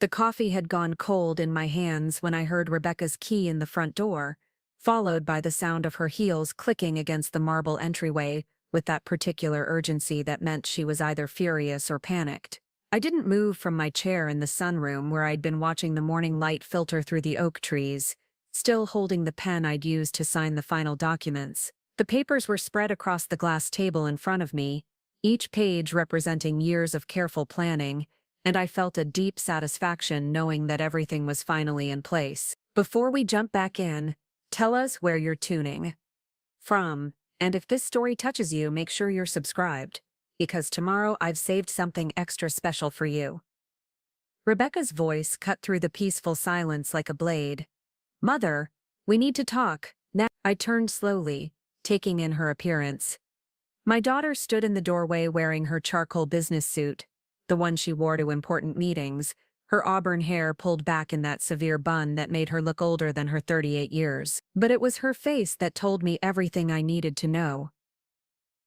The coffee had gone cold in my hands when I heard Rebecca's key in the front door, followed by the sound of her heels clicking against the marble entryway with that particular urgency that meant she was either furious or panicked. I didn't move from my chair in the sunroom where I'd been watching the morning light filter through the oak trees, still holding the pen I'd used to sign the final documents. The papers were spread across the glass table in front of me, each page representing years of careful planning, and I felt a deep satisfaction knowing that everything was finally in place. Before we jump back in, tell us where you're tuning from, and if this story touches you, make sure you're subscribed, because tomorrow I've saved something extra special for you. Rebecca's voice cut through the peaceful silence like a blade. Mother, we need to talk. Now, I turned slowly, taking in her appearance. My daughter stood in the doorway wearing her charcoal business suit, the one she wore to important meetings, her auburn hair pulled back in that severe bun that made her look older than her 38 years. But it was her face that told me everything I needed to know.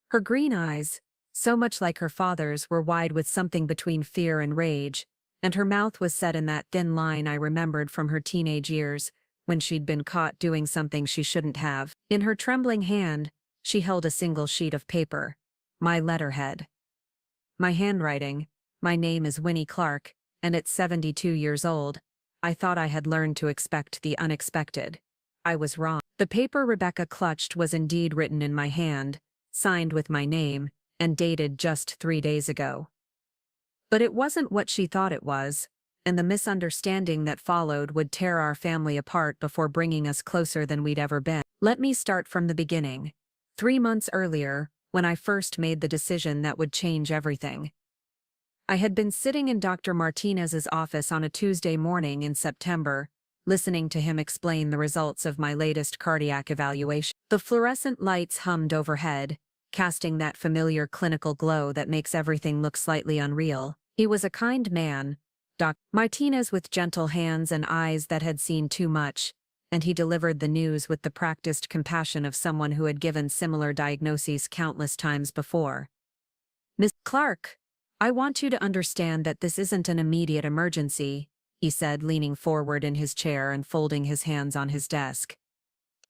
Her green eyes, so much like her father's, were wide with something between fear and rage, and her mouth was set in that thin line I remembered from her teenage years, when she'd been caught doing something she shouldn't have. In her trembling hand, she held a single sheet of paper. My letterhead. My handwriting. My name is Winnie Clark, and at 72 years old, I thought I had learned to expect the unexpected. I was wrong. The paper Rebecca clutched was indeed written in my hand, signed with my name, and dated just 3 days ago. But it wasn't what she thought it was, and the misunderstanding that followed would tear our family apart before bringing us closer than we'd ever been. Let me start from the beginning. 3 months earlier, when I first made the decision that would change everything. I had been sitting in Dr. Martinez's office on a Tuesday morning in September, listening to him explain the results of my latest cardiac evaluation. The fluorescent lights hummed overhead, casting that familiar clinical glow that makes everything look slightly unreal. He was a kind man, Dr. Martinez, with gentle hands and eyes that had seen too much, and he delivered the news with the practiced compassion of someone who had given similar diagnoses countless times before. Miss Clark, I want you to understand that this isn't an immediate emergency, he said, leaning forward in his chair and folding his hands on his desk.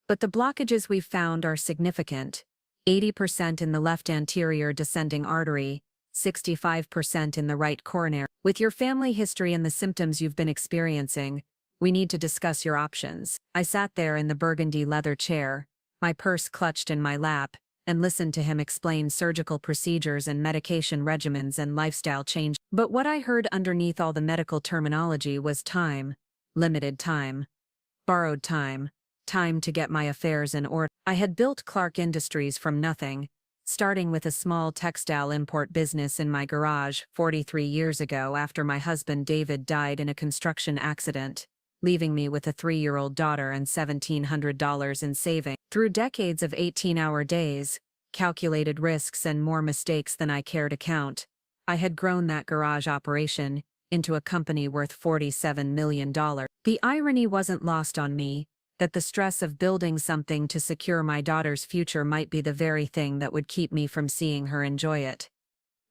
But the blockages we've found are significant. 80% in the left anterior descending artery, 65% in the right coronary. With your family history and the symptoms you've been experiencing, we need to discuss your options. I sat there in the burgundy leather chair, my purse clutched in my lap, and listened to him explain surgical procedures and medication regimens and lifestyle change. But what I heard underneath all the medical terminology was time, limited time, borrowed time, time to get my affairs in order. I had built Clark Industries from nothing, starting with a small textile import business in my garage 43 years ago after my husband David died in a construction accident, leaving me with a 3-year-old daughter and $1,700 in savings. Through decades of 18-hour days, calculated risks and more mistakes than I care to count, I had grown that garage operation into a company worth $47 million. The irony wasn't lost on me that the stress of building something to secure my daughter's future might be the very thing that would keep me from seeing her enjoy it.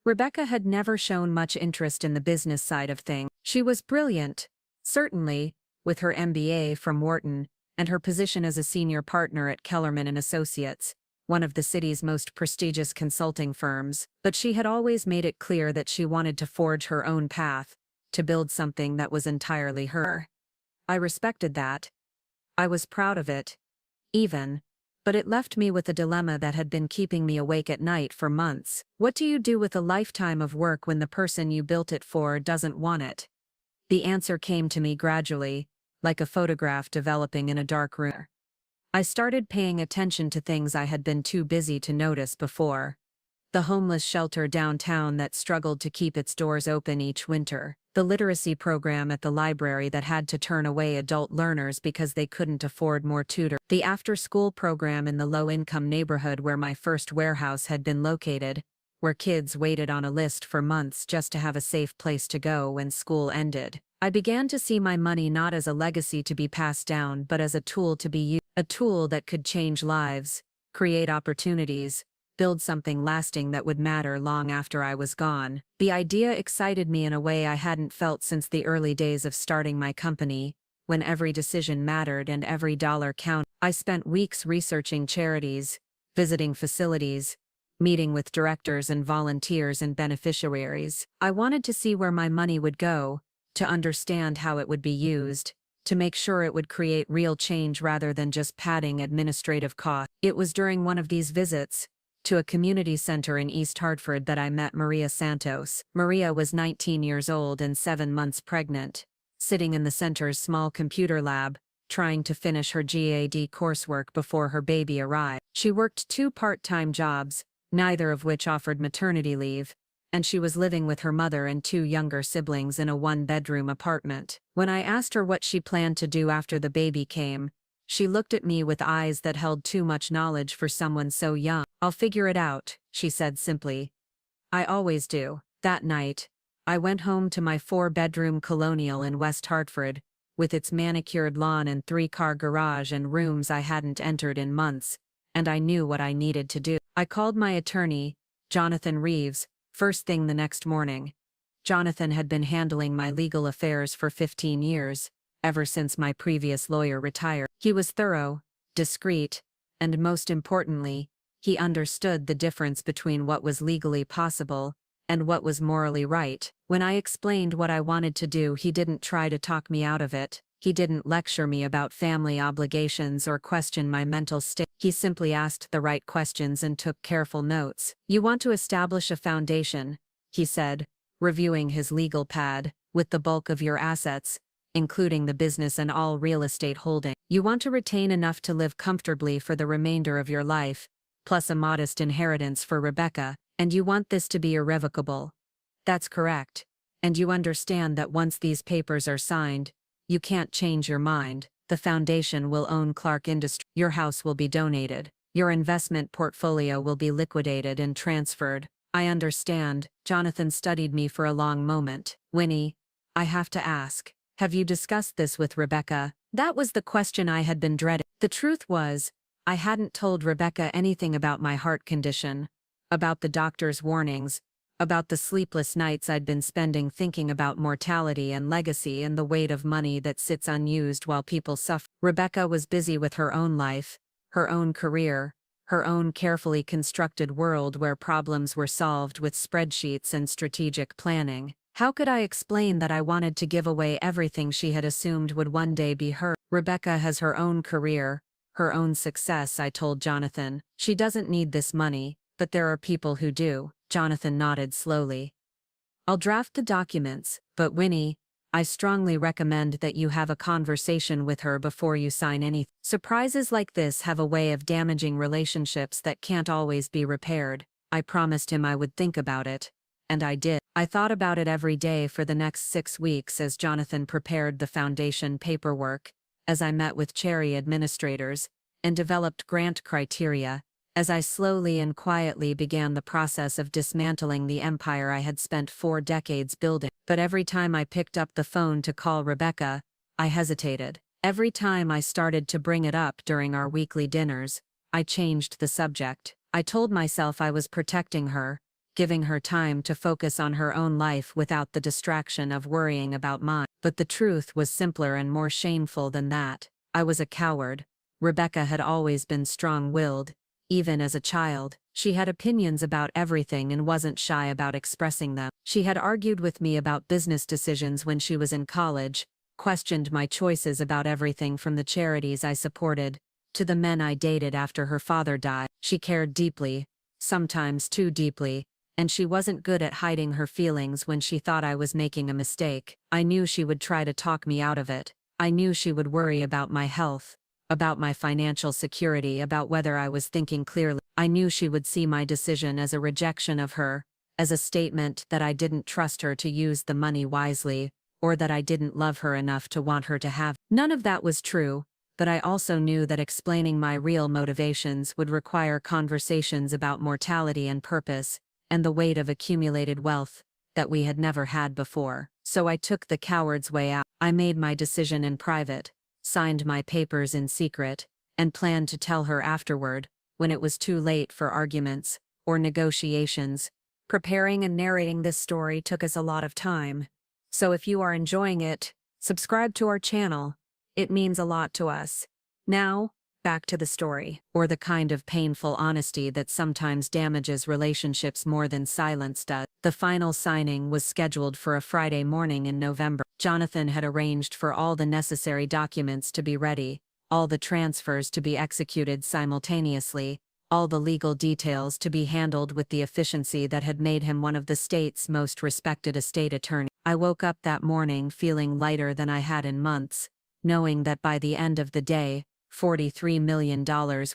Rebecca had never shown much interest in the business side of things. She was brilliant, certainly, with her MBA from Wharton and her position as a senior partner at Kellerman and Associates, one of the city's most prestigious consulting firms, but she had always made it clear that she wanted to forge her own path, to build something that was entirely her. I respected that. I was proud of it, even, but it left me with a dilemma that had been keeping me awake at night for months. What do you do with a lifetime of work when the person you built it for doesn't want it? The answer came to me gradually, like a photograph developing in a dark room. I started paying attention to things I had been too busy to notice before. The homeless shelter downtown that struggled to keep its doors open each winter. The literacy program at the library that had to turn away adult learners because they couldn't afford more tutors. The after-school program in the low-income neighborhood where my first warehouse had been located, where kids waited on a list for months just to have a safe place to go when school ended. I began to see my money not as a legacy to be passed down but as a tool to be used, a tool that could change lives, create opportunities, build something lasting that would matter long after I was gone. The idea excited me in a way I hadn't felt since the early days of starting my company, when every decision mattered and every dollar counted. I spent weeks researching charities, visiting facilities, meeting with directors and volunteers and beneficiaries. I wanted to see where my money would go, to understand how it would be used, to make sure it would create real change rather than just padding administrative costs. It was during one of these visits, to a community center in East Hartford, that I met Maria Santos. Maria was 19 years old and 7 months pregnant, sitting in the center's small computer lab, trying to finish her GAD coursework before her baby arrived. She worked 2 part-time jobs, neither of which offered maternity leave, and she was living with her mother and 2 younger siblings in a 1-bedroom apartment. When I asked her what she planned to do after the baby came, she looked at me with eyes that held too much knowledge for someone so young. "I'll figure it out," she said simply. "I always do." That night, I went home to my 4-bedroom colonial in West Hartford, with its manicured lawn and 3-car garage and rooms I hadn't entered in months, and I knew what I needed to do. I called my attorney, Jonathan Reeves, first thing the next morning. Jonathan had been handling my legal affairs for 15 years, ever since my previous lawyer retired. He was thorough, discreet, and most importantly, he understood the difference between what was legally possible and what was morally right. When I explained what I wanted to do, he didn't try to talk me out of it. He didn't lecture me about family obligations or question my mental state. He simply asked the right questions and took careful notes. "You want to establish a foundation," he said, reviewing his legal pad, "with the bulk of your assets, including the business and all real estate holding. You want to retain enough to live comfortably for the remainder of your life, plus a modest inheritance for Rebecca, and you want this to be irrevocable." "That's correct. And you understand that once these papers are signed, you can't change your mind. The foundation will own Clark Industries. Your house will be donated. Your investment portfolio will be liquidated and transferred." "I understand." Jonathan studied me for a long moment. "Winnie, I have to ask, have you discussed this with Rebecca?" That was the question I had been dreading. The truth was, I hadn't told Rebecca anything about my heart condition, about the doctor's warnings, about the sleepless nights I'd been spending thinking about mortality and legacy and the weight of money that sits unused while people suffer. Rebecca was busy with her own life, her own career, her own carefully constructed world where problems were solved with spreadsheets and strategic planning. How could I explain that I wanted to give away everything she had assumed would one day be hers? "Rebecca has her own career, her own success," I told Jonathan. "She doesn't need this money, but there are people who do." Jonathan nodded slowly. "I'll draft the documents, but Winnie, I strongly recommend that you have a conversation with her before you sign anything. Surprises like this have a way of damaging relationships that can't always be repaired." I promised him I would think about it, and I did. I thought about it every day for the next 6 weeks as Jonathan prepared the foundation paperwork, as I met with Cherry administrators, and developed grant criteria, as I slowly and quietly began the process of dismantling the empire I had spent 4 decades building. But every time I picked up the phone to call Rebecca, I hesitated. Every time I started to bring it up during our weekly dinners, I changed the subject. I told myself I was protecting her, giving her time to focus on her own life without the distraction of worrying about mine. But the truth was simpler and more shameful than that. I was a coward. Rebecca had always been strong-willed, even as a child. She had opinions about everything and wasn't shy about expressing them. She had argued with me about business decisions when she was in college, questioned my choices about everything from the charities I supported to the men I dated after her father died. She cared deeply, sometimes too deeply, and she wasn't good at hiding her feelings when she thought I was making a mistake. I knew she would try to talk me out of it. I knew she would worry about my health, about my financial security, about whether I was thinking clearly. I knew she would see my decision as a rejection of her, as a statement that I didn't trust her to use the money wisely, or that I didn't love her enough to want her to have. None of that was true, but I also knew that explaining my real motivations would require conversations about mortality and purpose, and the weight of accumulated wealth that we had never had before. So I took the coward's way out. I made my decision in private, signed my papers in secret, and planned to tell her afterward, when it was too late for arguments. or negotiations. Preparing and narrating this story took us a lot of time. So if you are enjoying it, subscribe to our channel. It means a lot to us. Now, back to the story, or the kind of painful honesty that sometimes damages relationships more than silence does. The final signing was scheduled for a Friday morning in November. Jonathan had arranged for all the necessary documents to be ready, all the transfers to be executed simultaneously, all the legal details to be handled with the efficiency that had made him one of the state's most respected estate attorneys. I woke up that morning feeling lighter than I had in months, knowing that by the end of the day, $43 million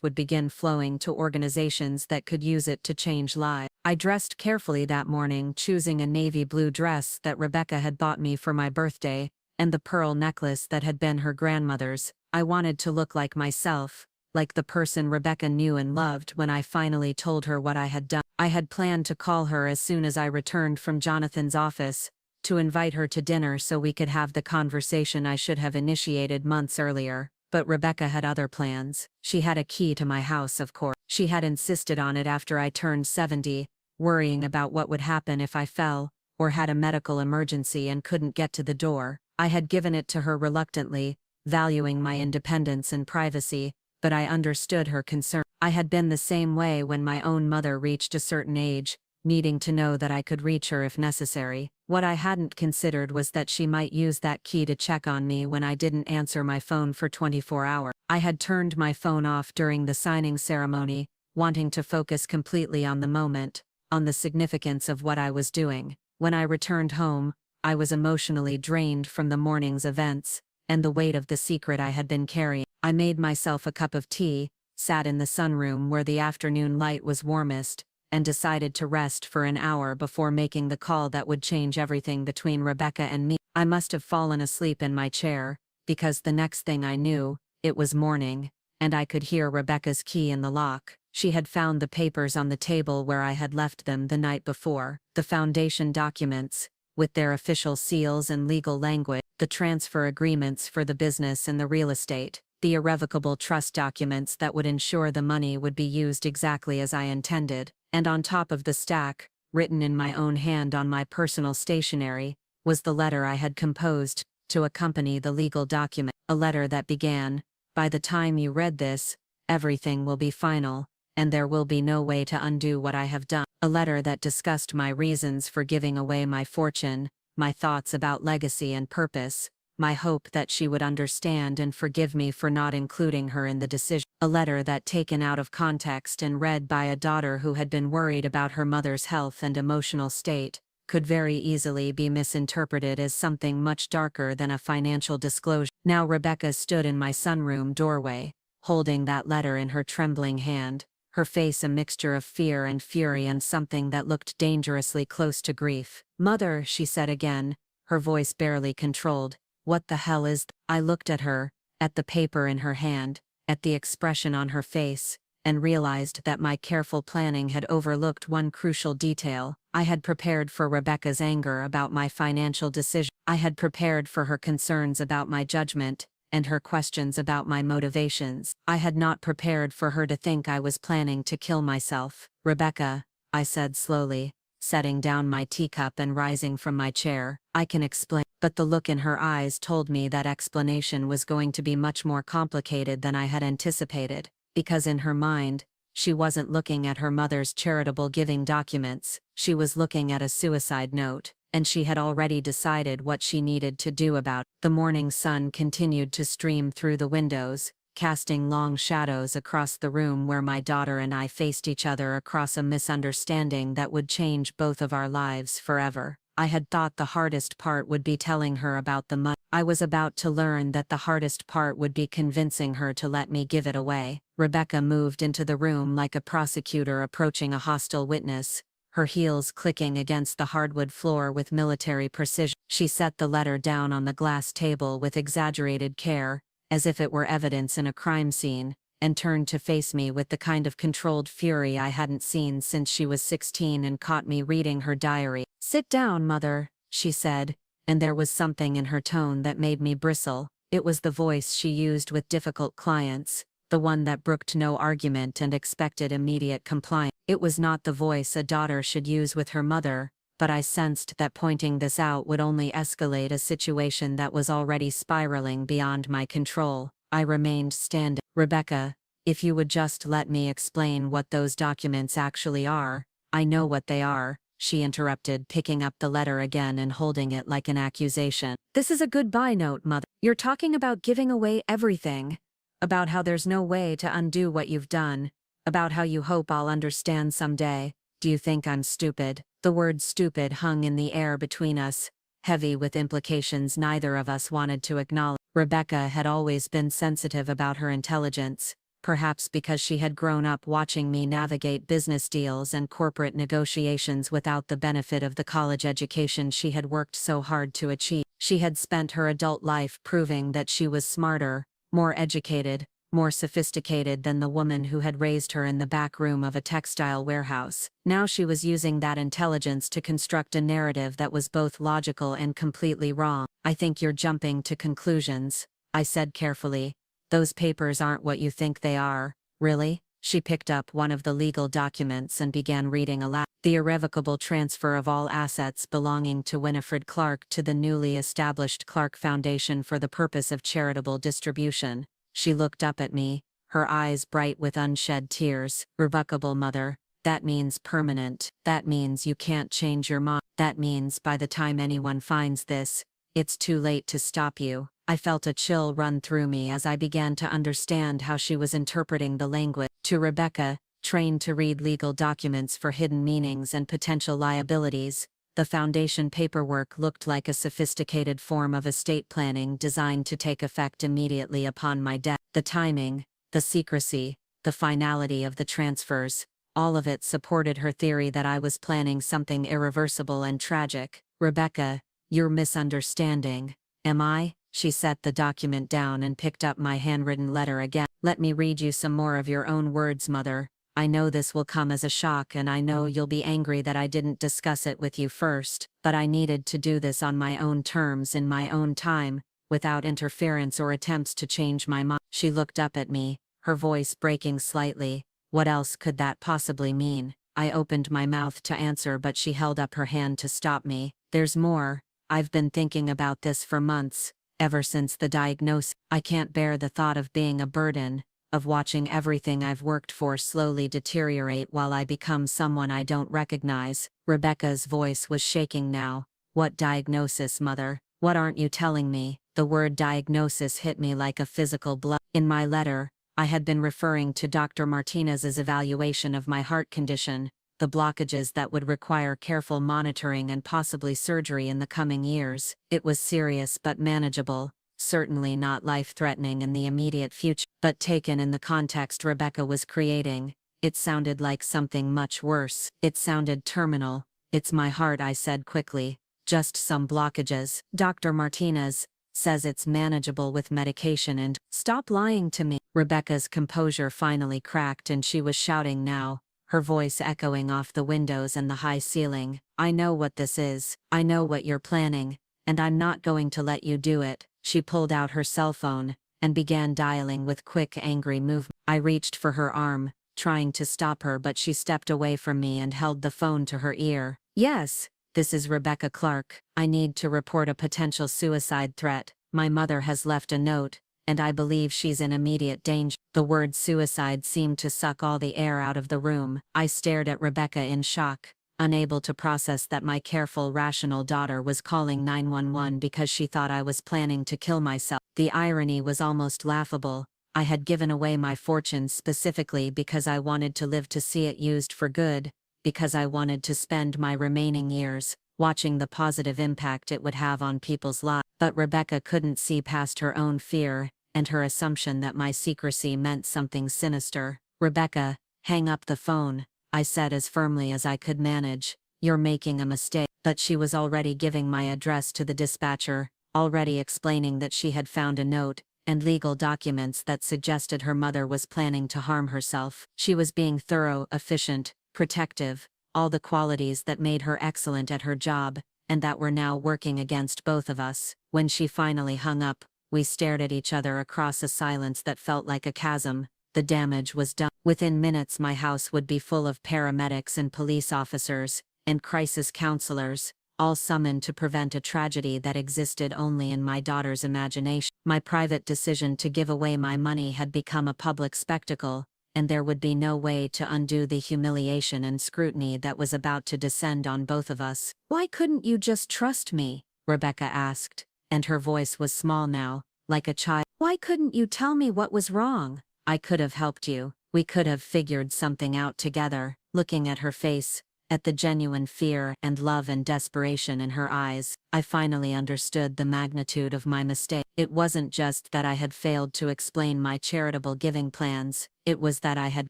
would begin flowing to organizations that could use it to change lives. I dressed carefully that morning, choosing a navy blue dress that Rebecca had bought me for my birthday, and the pearl necklace that had been her grandmother's. I wanted to look like myself, like the person Rebecca knew and loved when I finally told her what I had done. I had planned to call her as soon as I returned from Jonathan's office, to invite her to dinner so we could have the conversation I should have initiated months earlier. But Rebecca had other plans. She had a key to my house, of course. She had insisted on it after I turned 70, worrying about what would happen if I fell, or had a medical emergency and couldn't get to the door. I had given it to her reluctantly, valuing my independence and privacy, but I understood her concern. I had been the same way when my own mother reached a certain age, needing to know that I could reach her if necessary. What I hadn't considered was that she might use that key to check on me when I didn't answer my phone for 24 hours. I had turned my phone off during the signing ceremony, wanting to focus completely on the moment, on the significance of what I was doing. When I returned home, I was emotionally drained from the morning's events, and the weight of the secret I had been carrying. I made myself a cup of tea, sat in the sunroom where the afternoon light was warmest, and decided to rest for an hour before making the call that would change everything between Rebecca and me. I must have fallen asleep in my chair, because the next thing I knew, it was morning, and I could hear Rebecca's key in the lock. She had found the papers on the table where I had left them the night before, the foundation documents, with their official seals and legal language, the transfer agreements for the business and the real estate, the irrevocable trust documents that would ensure the money would be used exactly as I intended. And on top of the stack, written in my own hand on my personal stationery, was the letter I had composed to accompany the legal document. A letter that began, "By the time you read this, everything will be final, and there will be no way to undo what I have done." A letter that discussed my reasons for giving away my fortune, my thoughts about legacy and purpose, my hope that she would understand and forgive me for not including her in the decision. A letter that, taken out of context and read by a daughter who had been worried about her mother's health and emotional state, could very easily be misinterpreted as something much darker than a financial disclosure. Now Rebecca stood in my sunroom doorway, holding that letter in her trembling hand, her face a mixture of fear and fury and something that looked dangerously close to grief. "Mother," she said again, her voice barely controlled, "what the hell is th-" I looked at her, at the paper in her hand, at the expression on her face, and realized that my careful planning had overlooked one crucial detail. I had prepared for Rebecca's anger about my financial decision. I had prepared for her concerns about my judgment, and her questions about my motivations. I had not prepared for her to think I was planning to kill myself. "Rebecca," I said slowly, setting down my teacup and rising from my chair, "I can explain." But the look in her eyes told me that explanation was going to be much more complicated than I had anticipated, because in her mind, she wasn't looking at her mother's charitable giving documents, she was looking at a suicide note, and she had already decided what she needed to do about it. The morning sun continued to stream through the windows, casting long shadows across the room where my daughter and I faced each other across a misunderstanding that would change both of our lives forever. I had thought the hardest part would be telling her about the money. I was about to learn that the hardest part would be convincing her to let me give it away. Rebecca moved into the room like a prosecutor approaching a hostile witness, her heels clicking against the hardwood floor with military precision. She set the letter down on the glass table with exaggerated care, as if it were evidence in a crime scene, and turned to face me with the kind of controlled fury I hadn't seen since she was 16 and caught me reading her diary. "Sit down, Mother," she said, and there was something in her tone that made me bristle. It was the voice she used with difficult clients, the one that brooked no argument and expected immediate compliance. It was not the voice a daughter should use with her mother, but I sensed that pointing this out would only escalate a situation that was already spiraling beyond my control. I remained standing. Rebecca, if you would just let me explain what those documents actually are. I know what they are, she interrupted, picking up the letter again and holding it like an accusation. This is a goodbye note, Mother. You're talking about giving away everything. About how there's no way to undo what you've done. About how you hope I'll understand someday. Do you think I'm stupid? The word stupid hung in the air between us, heavy with implications neither of us wanted to acknowledge. Rebecca had always been sensitive about her intelligence, perhaps because she had grown up watching me navigate business deals and corporate negotiations without the benefit of the college education she had worked so hard to achieve. She had spent her adult life proving that she was smarter, more educated, more sophisticated than the woman who had raised her in the back room of a textile warehouse. Now she was using that intelligence to construct a narrative that was both logical and completely wrong. I think you're jumping to conclusions, I said carefully. Those papers aren't what you think they are, really? She picked up one of the legal documents and began reading aloud. The irrevocable transfer of all assets belonging to Winifred Clark to the newly established Clark Foundation for the purpose of charitable distribution. She looked up at me, her eyes bright with unshed tears. Revocable, Mother. That means permanent. That means you can't change your mind. That means by the time anyone finds this, it's too late to stop you. I felt a chill run through me as I began to understand how she was interpreting the language. To Rebecca, trained to read legal documents for hidden meanings and potential liabilities, the foundation paperwork looked like a sophisticated form of estate planning designed to take effect immediately upon my death. The timing, the secrecy, the finality of the transfers, all of it supported her theory that I was planning something irreversible and tragic. Rebecca, you're misunderstanding. Am I? She set the document down and picked up my handwritten letter again. Let me read you some more of your own words, Mother. I know this will come as a shock and I know you'll be angry that I didn't discuss it with you first, but I needed to do this on my own terms in my own time, without interference or attempts to change my mind. She looked up at me, her voice breaking slightly. What else could that possibly mean? I opened my mouth to answer but she held up her hand to stop me. There's more. I've been thinking about this for months. Ever since the diagnosis, I can't bear the thought of being a burden, of watching everything I've worked for slowly deteriorate while I become someone I don't recognize. Rebecca's voice was shaking now. What diagnosis, Mother? What aren't you telling me? The word diagnosis hit me like a physical blow. In my letter, I had been referring to Dr. Martinez's evaluation of my heart condition, the blockages that would require careful monitoring and possibly surgery in the coming years. It was serious but manageable, certainly not life-threatening in the immediate future, but taken in the context Rebecca was creating, it sounded like something much worse. It sounded terminal. It's my heart, I said quickly. Just some blockages. Dr. Martinez says it's manageable with medication and— Stop lying to me. Rebecca's composure finally cracked and she was shouting now, her voice echoing off the windows and the high ceiling. I know what this is. I know what you're planning, and I'm not going to let you do it. She pulled out her cell phone and began dialing with quick, angry movement. I reached for her arm, trying to stop her, but she stepped away from me and held the phone to her ear. Yes, this is Rebecca Clark. I need to report a potential suicide threat. My mother has left a note, and I believe she's in immediate danger. The word suicide seemed to suck all the air out of the room. I stared at Rebecca in shock, unable to process that my careful, rational daughter was calling 911 because she thought I was planning to kill myself. The irony was almost laughable. I had given away my fortune specifically because I wanted to live to see it used for good, because I wanted to spend my remaining years watching the positive impact it would have on people's lives. But Rebecca couldn't see past her own fear and her assumption that my secrecy meant something sinister. Rebecca, hang up the phone, I said as firmly as I could manage. You're making a mistake. But she was already giving my address to the dispatcher, already explaining that she had found a note and legal documents that suggested her mother was planning to harm herself. She was being thorough, efficient, protective, all the qualities that made her excellent at her job, and that were now working against both of us. When she finally hung up, we stared at each other across a silence that felt like a chasm. the damage was done. Within minutes my house would be full of paramedics and police officers, and crisis counselors, all summoned to prevent a tragedy that existed only in my daughter's imagination. My private decision to give away my money had become a public spectacle, and there would be no way to undo the humiliation and scrutiny that was about to descend on both of us. "Why couldn't you just trust me?" Rebecca asked, and her voice was small now, like a child. "Why couldn't you tell me what was wrong? I could have helped you. We could have figured something out together." Looking at her face, at the genuine fear and love and desperation in her eyes, I finally understood the magnitude of my mistake. It wasn't just that I had failed to explain my charitable giving plans, it was that I had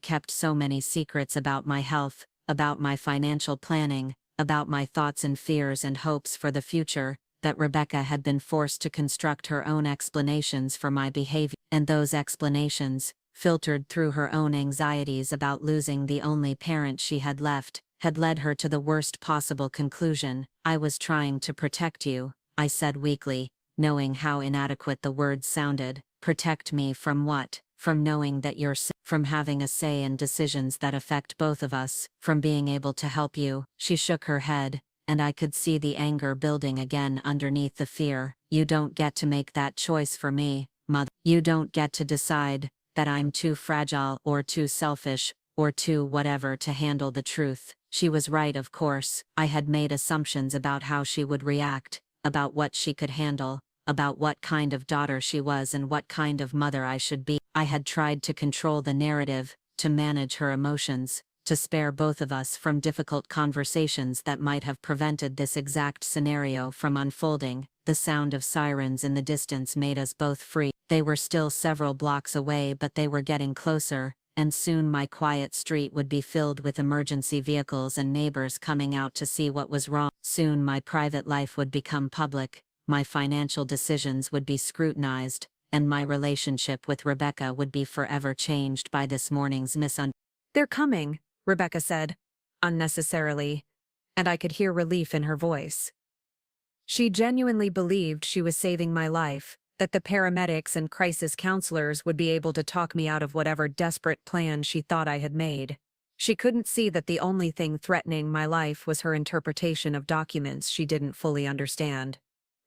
kept so many secrets about my health, about my financial planning, about my thoughts and fears and hopes for the future, that Rebecca had been forced to construct her own explanations for my behavior. And those explanations, filtered through her own anxieties about losing the only parent she had left, had led her to the worst possible conclusion. "I was trying to protect you," I said weakly, knowing how inadequate the words sounded. "Protect me from what? From knowing that you're sick, from having a say in decisions that affect both of us, from being able to help you." She shook her head, and I could see the anger building again underneath the fear. "You don't get to make that choice for me, Mother. You don't get to decide that I'm too fragile or too selfish or too whatever to handle the truth." She was right, of course. I had made assumptions about how she would react, about what she could handle, about what kind of daughter she was and what kind of mother I should be. I had tried to control the narrative, to manage her emotions, to spare both of us from difficult conversations that might have prevented this exact scenario from unfolding. The sound of sirens in the distance made us both free. They were still several blocks away, but they were getting closer, and soon my quiet street would be filled with emergency vehicles and neighbors coming out to see what was wrong. Soon my private life would become public, my financial decisions would be scrutinized, and my relationship with Rebecca would be forever changed by this morning's misunderstanding. "They're coming," Rebecca said, unnecessarily, and I could hear relief in her voice. She genuinely believed she was saving my life, that the paramedics and crisis counselors would be able to talk me out of whatever desperate plan she thought I had made. She couldn't see that the only thing threatening my life was her interpretation of documents she didn't fully understand.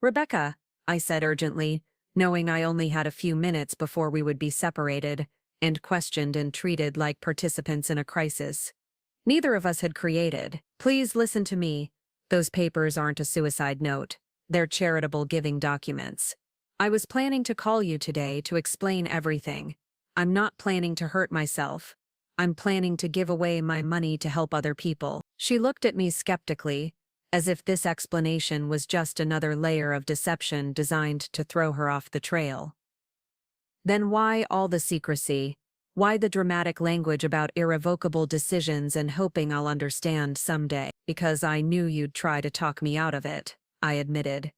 "Rebecca," I said urgently, knowing I only had a few minutes before we would be separated, and questioned and treated like participants in a crisis neither of us had created. "Please listen to me. Those papers aren't a suicide note. They're charitable giving documents. I was planning to call you today to explain everything. I'm not planning to hurt myself. I'm planning to give away my money to help other people." She looked at me skeptically, as if this explanation was just another layer of deception designed to throw her off the trail. "Then why all the secrecy? Why the dramatic language about irrevocable decisions and hoping I'll understand someday?" "Because I knew you'd try to talk me out of it," I admitted.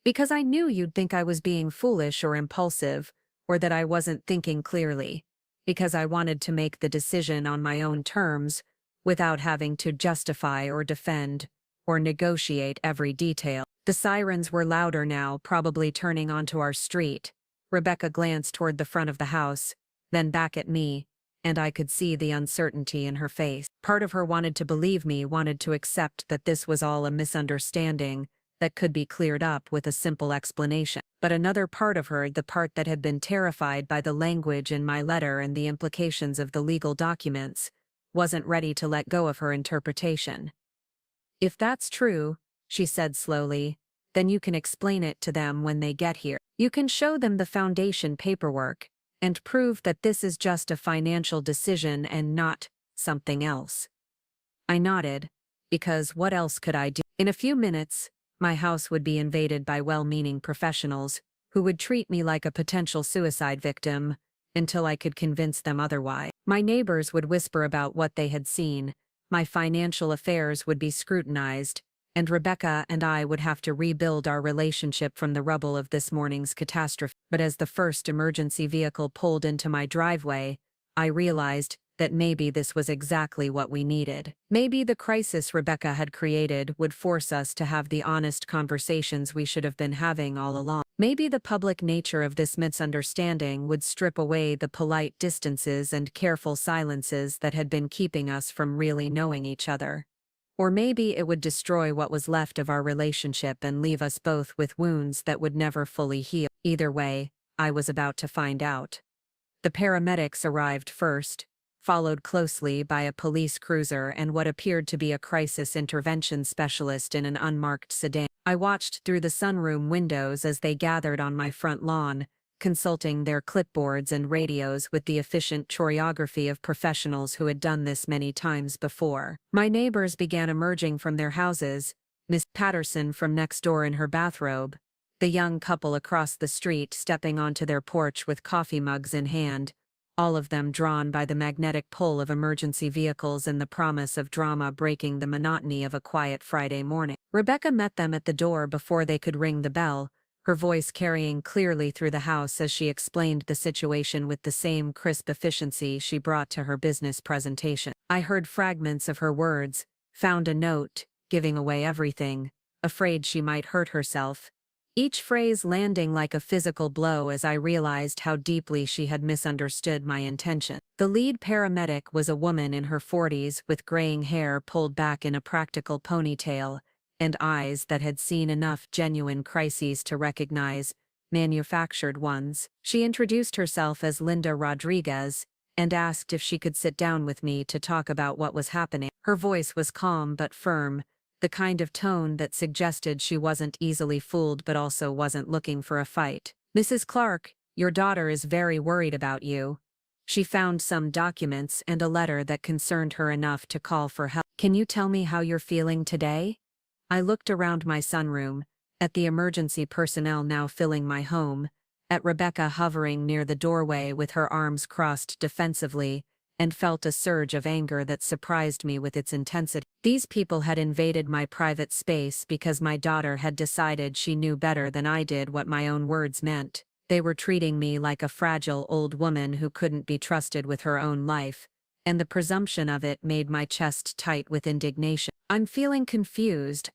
"Because I knew you'd think I was being foolish or impulsive, or that I wasn't thinking clearly. Because I wanted to make the decision on my own terms, without having to justify or defend, or negotiate every detail." The sirens were louder now, probably turning onto our street. Rebecca glanced toward the front of the house, then back at me, and I could see the uncertainty in her face. Part of her wanted to believe me, wanted to accept that this was all a misunderstanding that could be cleared up with a simple explanation. But another part of her, the part that had been terrified by the language in my letter and the implications of the legal documents, wasn't ready to let go of her interpretation. "If that's true," she said slowly, "then you can explain it to them when they get here. You can show them the foundation paperwork, and prove that this is just a financial decision and not something else." I nodded, because what else could I do? In a few minutes, my house would be invaded by well-meaning professionals who would treat me like a potential suicide victim until I could convince them otherwise. My neighbors would whisper about what they had seen, my financial affairs would be scrutinized, and Rebecca and I would have to rebuild our relationship from the rubble of this morning's catastrophe. But as the first emergency vehicle pulled into my driveway, I realized that maybe this was exactly what we needed. Maybe the crisis Rebecca had created would force us to have the honest conversations we should have been having all along. Maybe the public nature of this misunderstanding would strip away the polite distances and careful silences that had been keeping us from really knowing each other. Or maybe it would destroy what was left of our relationship and leave us both with wounds that would never fully heal. Either way, I was about to find out. The paramedics arrived first, followed closely by a police cruiser and what appeared to be a crisis intervention specialist in an unmarked sedan. I watched through the sunroom windows as they gathered on my front lawn, consulting their clipboards and radios with the efficient choreography of professionals who had done this many times before. My neighbors began emerging from their houses, Miss Patterson from next door in her bathrobe, the young couple across the street stepping onto their porch with coffee mugs in hand, all of them drawn by the magnetic pull of emergency vehicles and the promise of drama breaking the monotony of a quiet Friday morning. Rebecca met them at the door before they could ring the bell, her voice carrying clearly through the house as she explained the situation with the same crisp efficiency she brought to her business presentation. I heard fragments of her words, found a note, giving away everything, afraid she might hurt herself, each phrase landing like a physical blow as I realized how deeply she had misunderstood my intention. The lead paramedic was a woman in her 40s with graying hair pulled back in a practical ponytail, and eyes that had seen enough genuine crises to recognize manufactured ones. She introduced herself as Linda Rodriguez and asked if she could sit down with me to talk about what was happening. Her voice was calm but firm, the kind of tone that suggested she wasn't easily fooled but also wasn't looking for a fight. "Mrs. Clark, your daughter is very worried about you. She found some documents and a letter that concerned her enough to call for help. Can you tell me how you're feeling today?" I looked around my sunroom, at the emergency personnel now filling my home, at Rebecca hovering near the doorway with her arms crossed defensively, and felt a surge of anger that surprised me with its intensity. These people had invaded my private space because my daughter had decided she knew better than I did what my own words meant. They were treating me like a fragile old woman who couldn't be trusted with her own life, and the presumption of it made my chest tight with indignation. "I'm feeling confused,"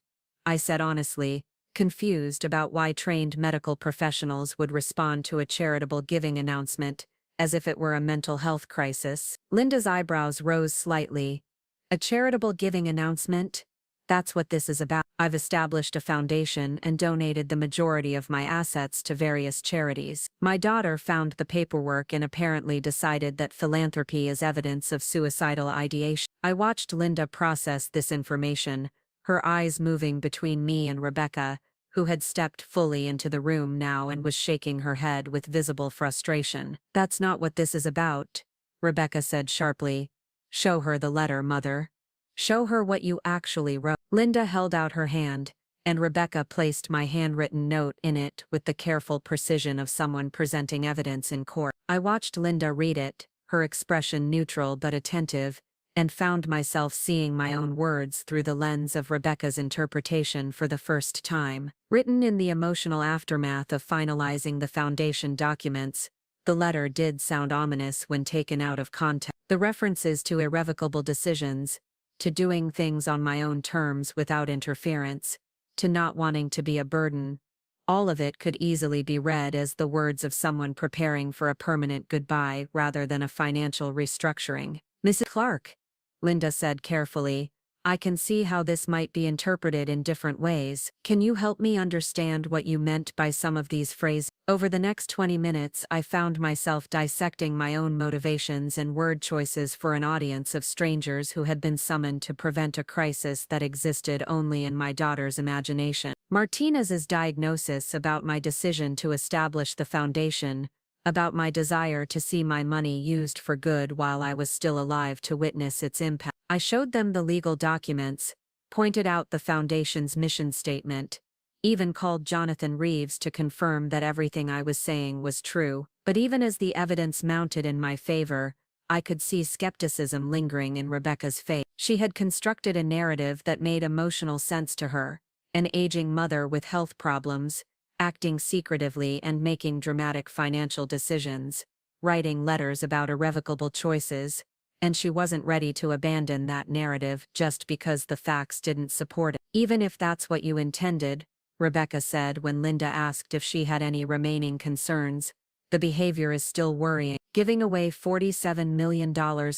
I said honestly, confused about why trained medical professionals would respond to a charitable giving announcement as if it were a mental health crisis. Linda's eyebrows rose slightly. "A charitable giving announcement? That's what this is about. I've established a foundation and donated the majority of my assets to various charities. My daughter found the paperwork and apparently decided that philanthropy is evidence of suicidal ideation." I watched Linda process this information, her eyes moving between me and Rebecca, who had stepped fully into the room now and was shaking her head with visible frustration. "That's not what this is about," Rebecca said sharply. "Show her the letter, Mother. Show her what you actually wrote." Linda held out her hand, and Rebecca placed my handwritten note in it with the careful precision of someone presenting evidence in court. I watched Linda read it, her expression neutral but attentive, and found myself seeing my own words through the lens of Rebecca's interpretation for the first time. Written in the emotional aftermath of finalizing the foundation documents, the letter did sound ominous when taken out of context. The references to irrevocable decisions, to doing things on my own terms without interference, to not wanting to be a burden, all of it could easily be read as the words of someone preparing for a permanent goodbye rather than a financial restructuring. "Mrs. Clark," Linda said carefully, "I can see how this might be interpreted in different ways. Can you help me understand what you meant by some of these phrases?" Over the next 20 minutes, I found myself dissecting my own motivations and word choices for an audience of strangers who had been summoned to prevent a crisis that existed only in my daughter's imagination. Martinez's diagnosis about my decision to establish the foundation, about my desire to see my money used for good while I was still alive to witness its impact. I showed them the legal documents, pointed out the foundation's mission statement, even called Jonathan Reeves to confirm that everything I was saying was true. But even as the evidence mounted in my favor, I could see skepticism lingering in Rebecca's face. She had constructed a narrative that made emotional sense to her, an aging mother with health problems, acting secretively and making dramatic financial decisions, writing letters about irrevocable choices, and she wasn't ready to abandon that narrative just because the facts didn't support it. Even if that's what you intended, Rebecca said when Linda asked if she had any remaining concerns, the behavior is still worrying. Giving away $47 million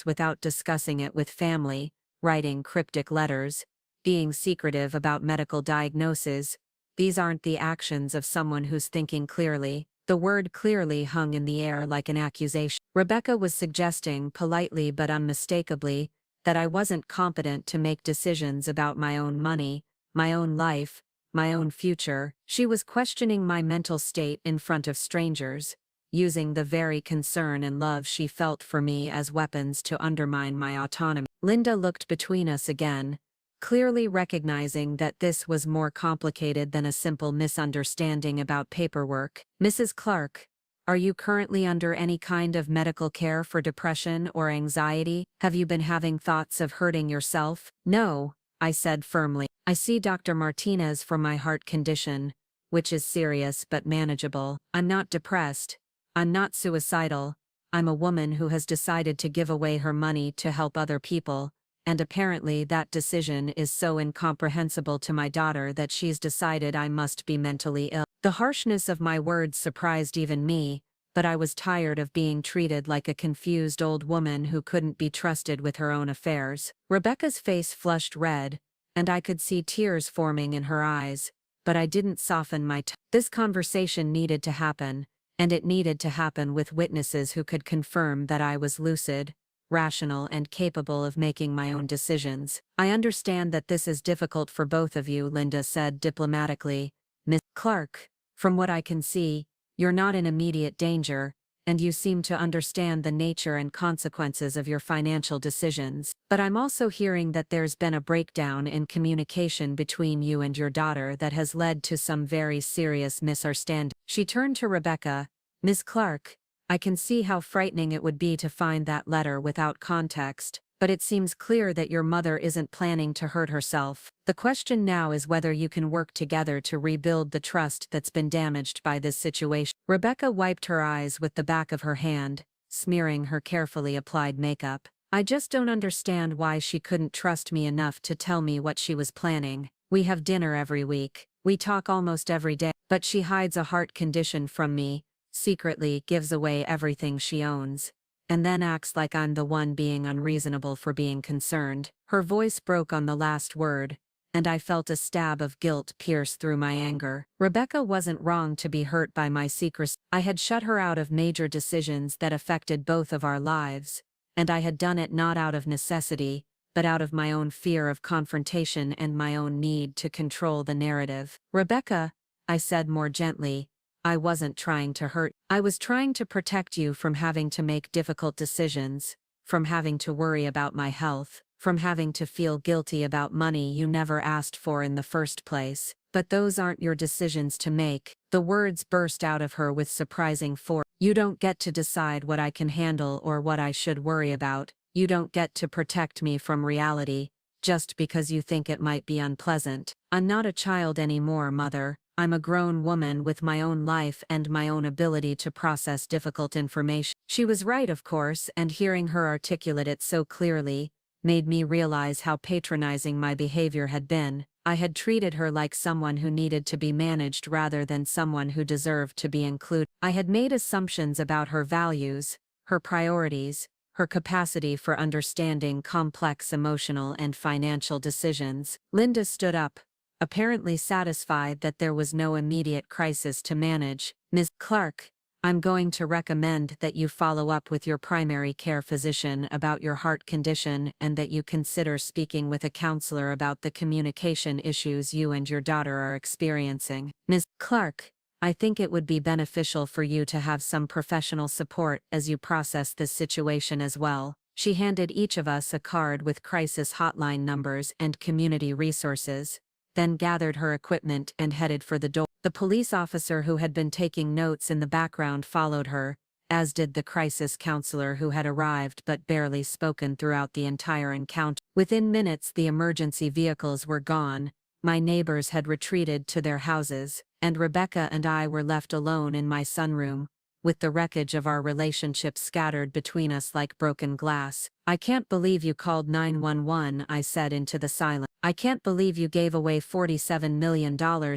without discussing it with family, writing cryptic letters, being secretive about medical diagnoses, these aren't the actions of someone who's thinking clearly. The word clearly hung in the air like an accusation. Rebecca was suggesting, politely but unmistakably, that I wasn't competent to make decisions about my own money, my own life, my own future. She was questioning my mental state in front of strangers, using the very concern and love she felt for me as weapons to undermine my autonomy. Linda looked between us again, clearly recognizing that this was more complicated than a simple misunderstanding about paperwork. Mrs. Clark, are you currently under any kind of medical care for depression or anxiety? Have you been having thoughts of hurting yourself? No, I said firmly. I see Dr. Martinez for my heart condition, which is serious but manageable. I'm not depressed. I'm not suicidal. I'm a woman who has decided to give away her money to help other people, and apparently that decision is so incomprehensible to my daughter that she's decided I must be mentally ill. The harshness of my words surprised even me, but I was tired of being treated like a confused old woman who couldn't be trusted with her own affairs. Rebecca's face flushed red, and I could see tears forming in her eyes, but I didn't soften my tone. This conversation needed to happen, and it needed to happen with witnesses who could confirm that I was lucid, rational and capable of making my own decisions. I understand that this is difficult for both of you, Linda said diplomatically. Miss Clark, from what I can see, you're not in immediate danger, and you seem to understand the nature and consequences of your financial decisions. But I'm also hearing that there's been a breakdown in communication between you and your daughter that has led to some very serious misunderstanding. She turned to Rebecca. Miss Clark, I can see how frightening it would be to find that letter without context, but it seems clear that your mother isn't planning to hurt herself. The question now is whether you can work together to rebuild the trust that's been damaged by this situation. Rebecca wiped her eyes with the back of her hand, smearing her carefully applied makeup. I just don't understand why she couldn't trust me enough to tell me what she was planning. We have dinner every week. We talk almost every day, but she hides a heart condition from me, secretly gives away everything she owns, and then acts like I'm the one being unreasonable for being concerned. Her voice broke on the last word, and I felt a stab of guilt pierce through my anger. Rebecca wasn't wrong to be hurt by my secrecy. I had shut her out of major decisions that affected both of our lives, and I had done it not out of necessity, but out of my own fear of confrontation and my own need to control the narrative. Rebecca, I said more gently, I wasn't trying to hurt. I was trying to protect you from having to make difficult decisions, from having to worry about my health, from having to feel guilty about money you never asked for in the first place. But those aren't your decisions to make. The words burst out of her with surprising force. You don't get to decide what I can handle or what I should worry about. You don't get to protect me from reality, just because you think it might be unpleasant. I'm not a child anymore, Mother. I'm a grown woman with my own life and my own ability to process difficult information. She was right, of course, and hearing her articulate it so clearly made me realize how patronizing my behavior had been. I had treated her like someone who needed to be managed rather than someone who deserved to be included. I had made assumptions about her values, her priorities, her capacity for understanding complex emotional and financial decisions. Linda stood up, apparently satisfied that there was no immediate crisis to manage. Ms. Clark, I'm going to recommend that you follow up with your primary care physician about your heart condition and that you consider speaking with a counselor about the communication issues you and your daughter are experiencing. Ms. Clark, I think it would be beneficial for you to have some professional support as you process this situation as well. She handed each of us a card with crisis hotline numbers and community resources, then gathered her equipment and headed for the door. The police officer who had been taking notes in the background followed her, as did the crisis counselor who had arrived but barely spoken throughout the entire encounter. Within minutes the emergency vehicles were gone, my neighbors had retreated to their houses, and Rebecca and I were left alone in my sunroom, with the wreckage of our relationship scattered between us like broken glass. I can't believe you called 911, I said into the silence. I can't believe you gave away $47 million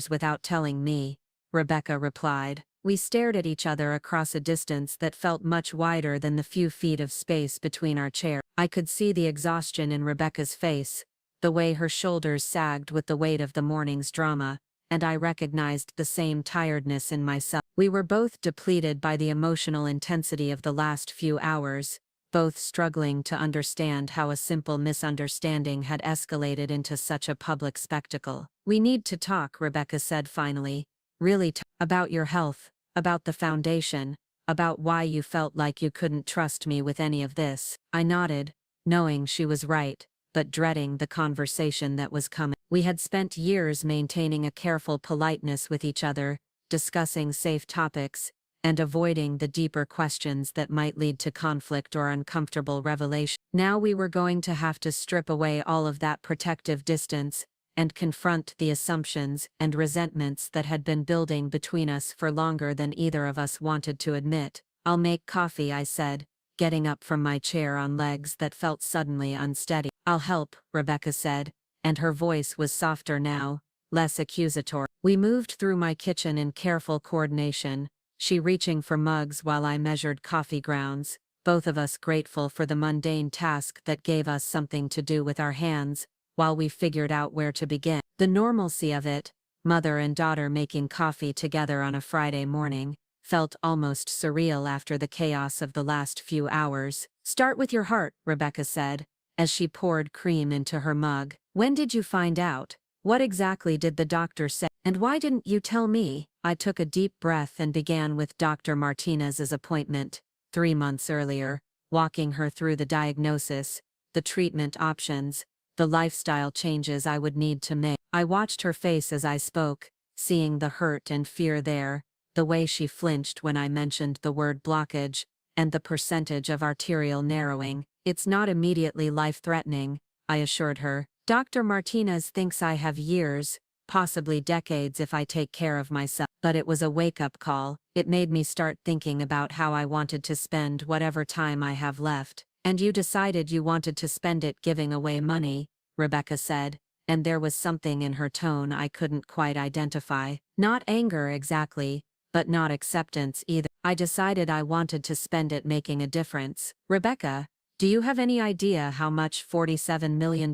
without telling me, Rebecca replied. We stared at each other across a distance that felt much wider than the few feet of space between our chairs. I could see the exhaustion in Rebecca's face, the way her shoulders sagged with the weight of the morning's drama, and I recognized the same tiredness in myself. We were both depleted by the emotional intensity of the last few hours, both struggling to understand how a simple misunderstanding had escalated into such a public spectacle. We need to talk, Rebecca said finally. Really about your health, about the foundation, about why you felt like you couldn't trust me with any of this. I nodded, knowing she was right, but dreading the conversation that was coming. We had spent years maintaining a careful politeness with each other, discussing safe topics, and avoiding the deeper questions that might lead to conflict or uncomfortable revelation. Now we were going to have to strip away all of that protective distance and confront the assumptions and resentments that had been building between us for longer than either of us wanted to admit. I'll make coffee, I said, getting up from my chair on legs that felt suddenly unsteady. I'll help, Rebecca said, and her voice was softer now, less accusatory. We moved through my kitchen in careful coordination, she reaching for mugs while I measured coffee grounds, both of us grateful for the mundane task that gave us something to do with our hands, while we figured out where to begin. The normalcy of it, mother and daughter making coffee together on a Friday morning, felt almost surreal after the chaos of the last few hours. Start with your heart, Rebecca said, as she poured cream into her mug. When did you find out? What exactly did the doctor say? And why didn't you tell me? I took a deep breath and began with Dr. Martinez's appointment, 3 months earlier, walking her through the diagnosis, the treatment options, the lifestyle changes I would need to make. I watched her face as I spoke, seeing the hurt and fear there, the way she flinched when I mentioned the word blockage, and the percentage of arterial narrowing. It's not immediately life-threatening, I assured her. Dr. Martinez thinks I have years, possibly decades if I take care of myself. But it was a wake-up call. It made me start thinking about how I wanted to spend whatever time I have left. And you decided you wanted to spend it giving away money, Rebecca said, and there was something in her tone I couldn't quite identify. Not anger exactly, but not acceptance either. I decided I wanted to spend it making a difference. Rebecca, do you have any idea how much $47 million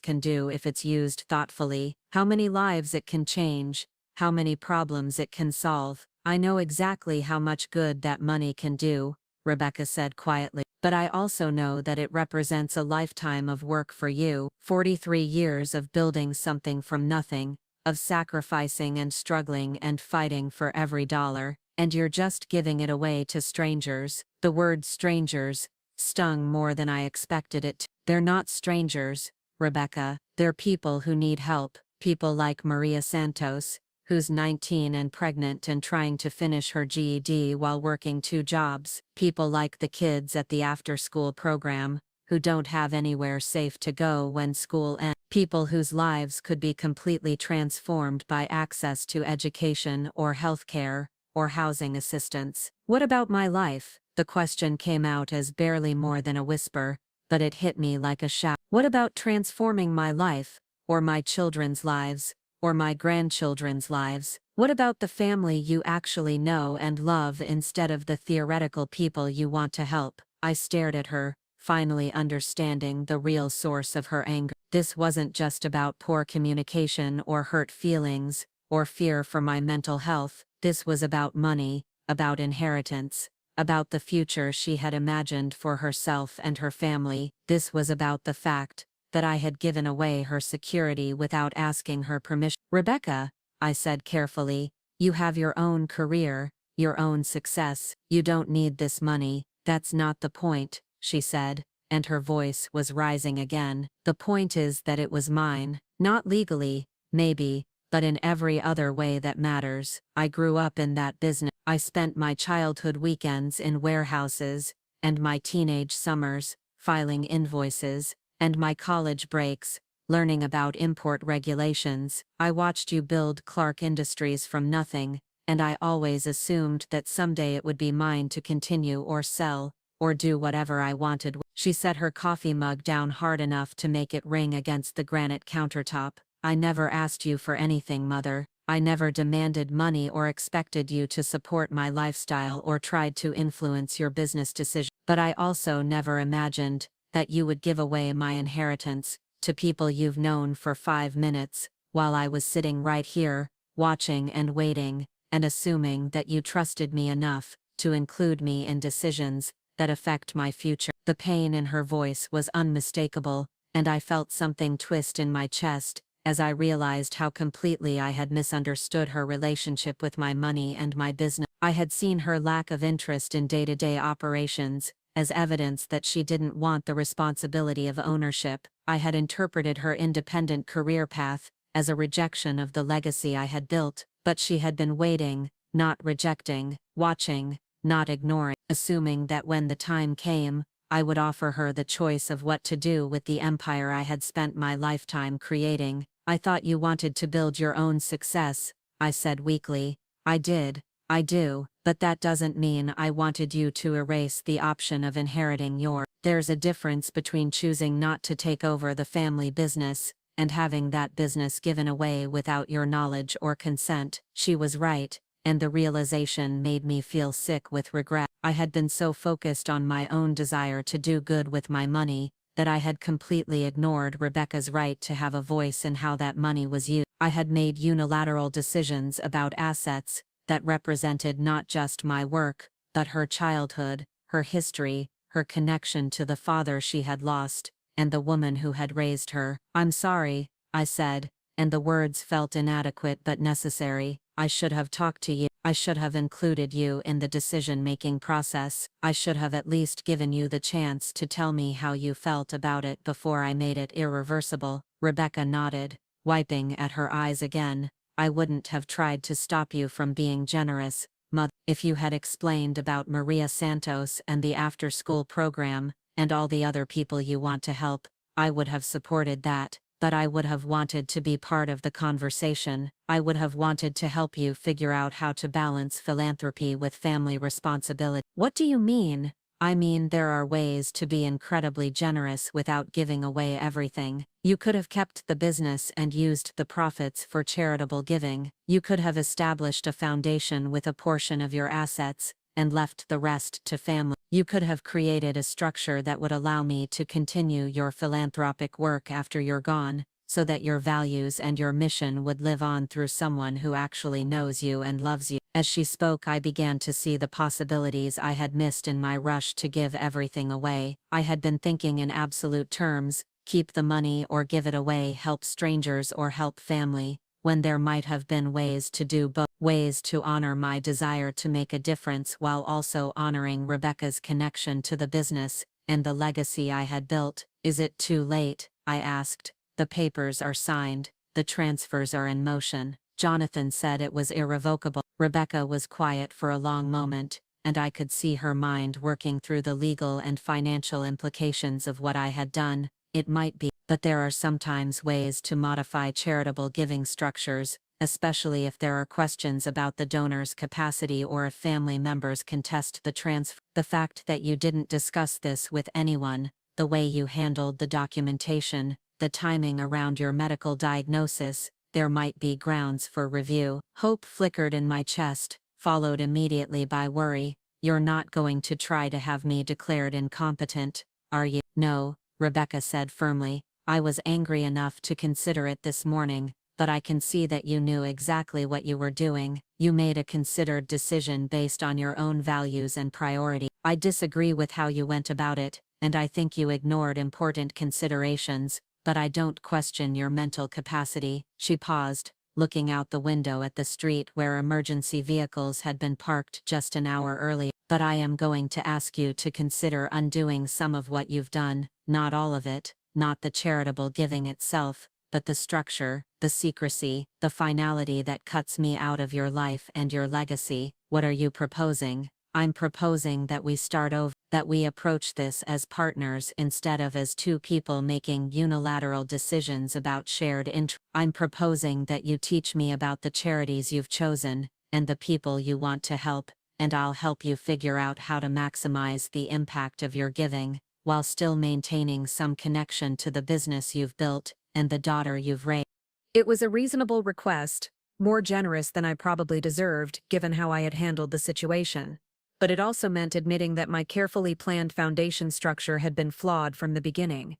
can do if it's used thoughtfully? How many lives it can change? How many problems it can solve? I know exactly how much good that money can do, Rebecca said quietly. But I also know that it represents a lifetime of work for you, 43 years of building something from nothing, of sacrificing and struggling and fighting for every dollar, and you're just giving it away to strangers. The word strangers stung more than I expected it to. They're not strangers, Rebecca. They're people who need help, people like Maria Santos, who's 19 and pregnant and trying to finish her GED while working 2 jobs. People like the kids at the after-school program, who don't have anywhere safe to go when school ends. People whose lives could be completely transformed by access to education or healthcare, or housing assistance. What about my life? The question came out as barely more than a whisper, but it hit me like a shout. What about transforming my life, or my children's lives, or my grandchildren's lives? What about the family you actually know and love instead of the theoretical people you want to help? I stared at her, finally understanding the real source of her anger. This wasn't just about poor communication or hurt feelings, or fear for my mental health. This was about money, about inheritance, about the future she had imagined for herself and her family. This was about the fact that I had given away her security without asking her permission. Rebecca, I said carefully, you have your own career, your own success. You don't need this money. That's not the point, she said, and her voice was rising again. The point is that it was mine, not legally, maybe, but in every other way that matters. I grew up in that business. I spent my childhood weekends in warehouses, and my teenage summers, filing invoices, and my college breaks, learning about import regulations. I watched you build Clark Industries from nothing, and I always assumed that someday it would be mine to continue or sell, or do whatever I wanted. She set her coffee mug down hard enough to make it ring against the granite countertop. I never asked you for anything, Mother. I never demanded money or expected you to support my lifestyle or tried to influence your business decisions. But I also never imagined that you would give away my inheritance to people you've known for 5 minutes, while I was sitting right here, watching and waiting, and assuming that you trusted me enough to include me in decisions that affect my future. The pain in her voice was unmistakable, and I felt something twist in my chest as I realized how completely I had misunderstood her relationship with my money and my business. I had seen her lack of interest in day-to-day operations as evidence that she didn't want the responsibility of ownership. I had interpreted her independent career path as a rejection of the legacy I had built, but she had been waiting, not rejecting, watching, not ignoring, assuming that when the time came, I would offer her the choice of what to do with the empire I had spent my lifetime creating. I thought you wanted to build your own success, I said weakly. I did, I do, but that doesn't mean I wanted you to erase the option of inheriting yours. There's a difference between choosing not to take over the family business and having that business given away without your knowledge or consent. She was right, and the realization made me feel sick with regret. I had been so focused on my own desire to do good with my money that I had completely ignored Rebecca's right to have a voice in how that money was used. I had made unilateral decisions about assets that represented not just my work, but her childhood, her history, her connection to the father she had lost, and the woman who had raised her. I'm sorry, I said, and the words felt inadequate but necessary. I should have talked to you. I should have included you in the decision-making process. I should have at least given you the chance to tell me how you felt about it before I made it irreversible. Rebecca nodded, wiping at her eyes again. I wouldn't have tried to stop you from being generous, Mother. If you had explained about Maria Santos and the after-school program, and all the other people you want to help, I would have supported that. But I would have wanted to be part of the conversation. I would have wanted to help you figure out how to balance philanthropy with family responsibility. What do you mean? I mean, there are ways to be incredibly generous without giving away everything. You could have kept the business and used the profits for charitable giving. You could have established a foundation with a portion of your assets and left the rest to family. You could have created a structure that would allow me to continue your philanthropic work after you're gone, so that your values and your mission would live on through someone who actually knows you and loves you. As she spoke, I began to see the possibilities I had missed in my rush to give everything away. I had been thinking in absolute terms: keep the money or give it away, help strangers or help family, when there might have been ways to do both. Ways to honor my desire to make a difference while also honoring Rebecca's connection to the business and the legacy I had built. Is it too late? I asked. The papers are signed. The transfers are in motion. Jonathan said it was irrevocable. Rebecca was quiet for a long moment, and I could see her mind working through the legal and financial implications of what I had done. It might be, but there are sometimes ways to modify charitable giving structures, especially if there are questions about the donor's capacity or if family members contest the transfer. The fact that you didn't discuss this with anyone, the way you handled the documentation, the timing around your medical diagnosis, there might be grounds for review. Hope flickered in my chest, followed immediately by worry. You're not going to try to have me declared incompetent, are you? No, Rebecca said firmly. I was angry enough to consider it this morning, but I can see that you knew exactly what you were doing. You made a considered decision based on your own values and priority. I disagree with how you went about it, and I think you ignored important considerations, but I don't question your mental capacity. She paused, looking out the window at the street where emergency vehicles had been parked just an hour earlier. But I am going to ask you to consider undoing some of what you've done, not all of it, not the charitable giving itself, but the structure, the secrecy, the finality that cuts me out of your life and your legacy. What are you proposing? I'm proposing that we start over, that we approach this as partners instead of as two people making unilateral decisions about shared interests. I'm proposing that you teach me about the charities you've chosen, and the people you want to help, and I'll help you figure out how to maximize the impact of your giving, while still maintaining some connection to the business you've built and the daughter you've raised. It was a reasonable request, more generous than I probably deserved given how I had handled the situation. But it also meant admitting that my carefully planned foundation structure had been flawed from the beginning,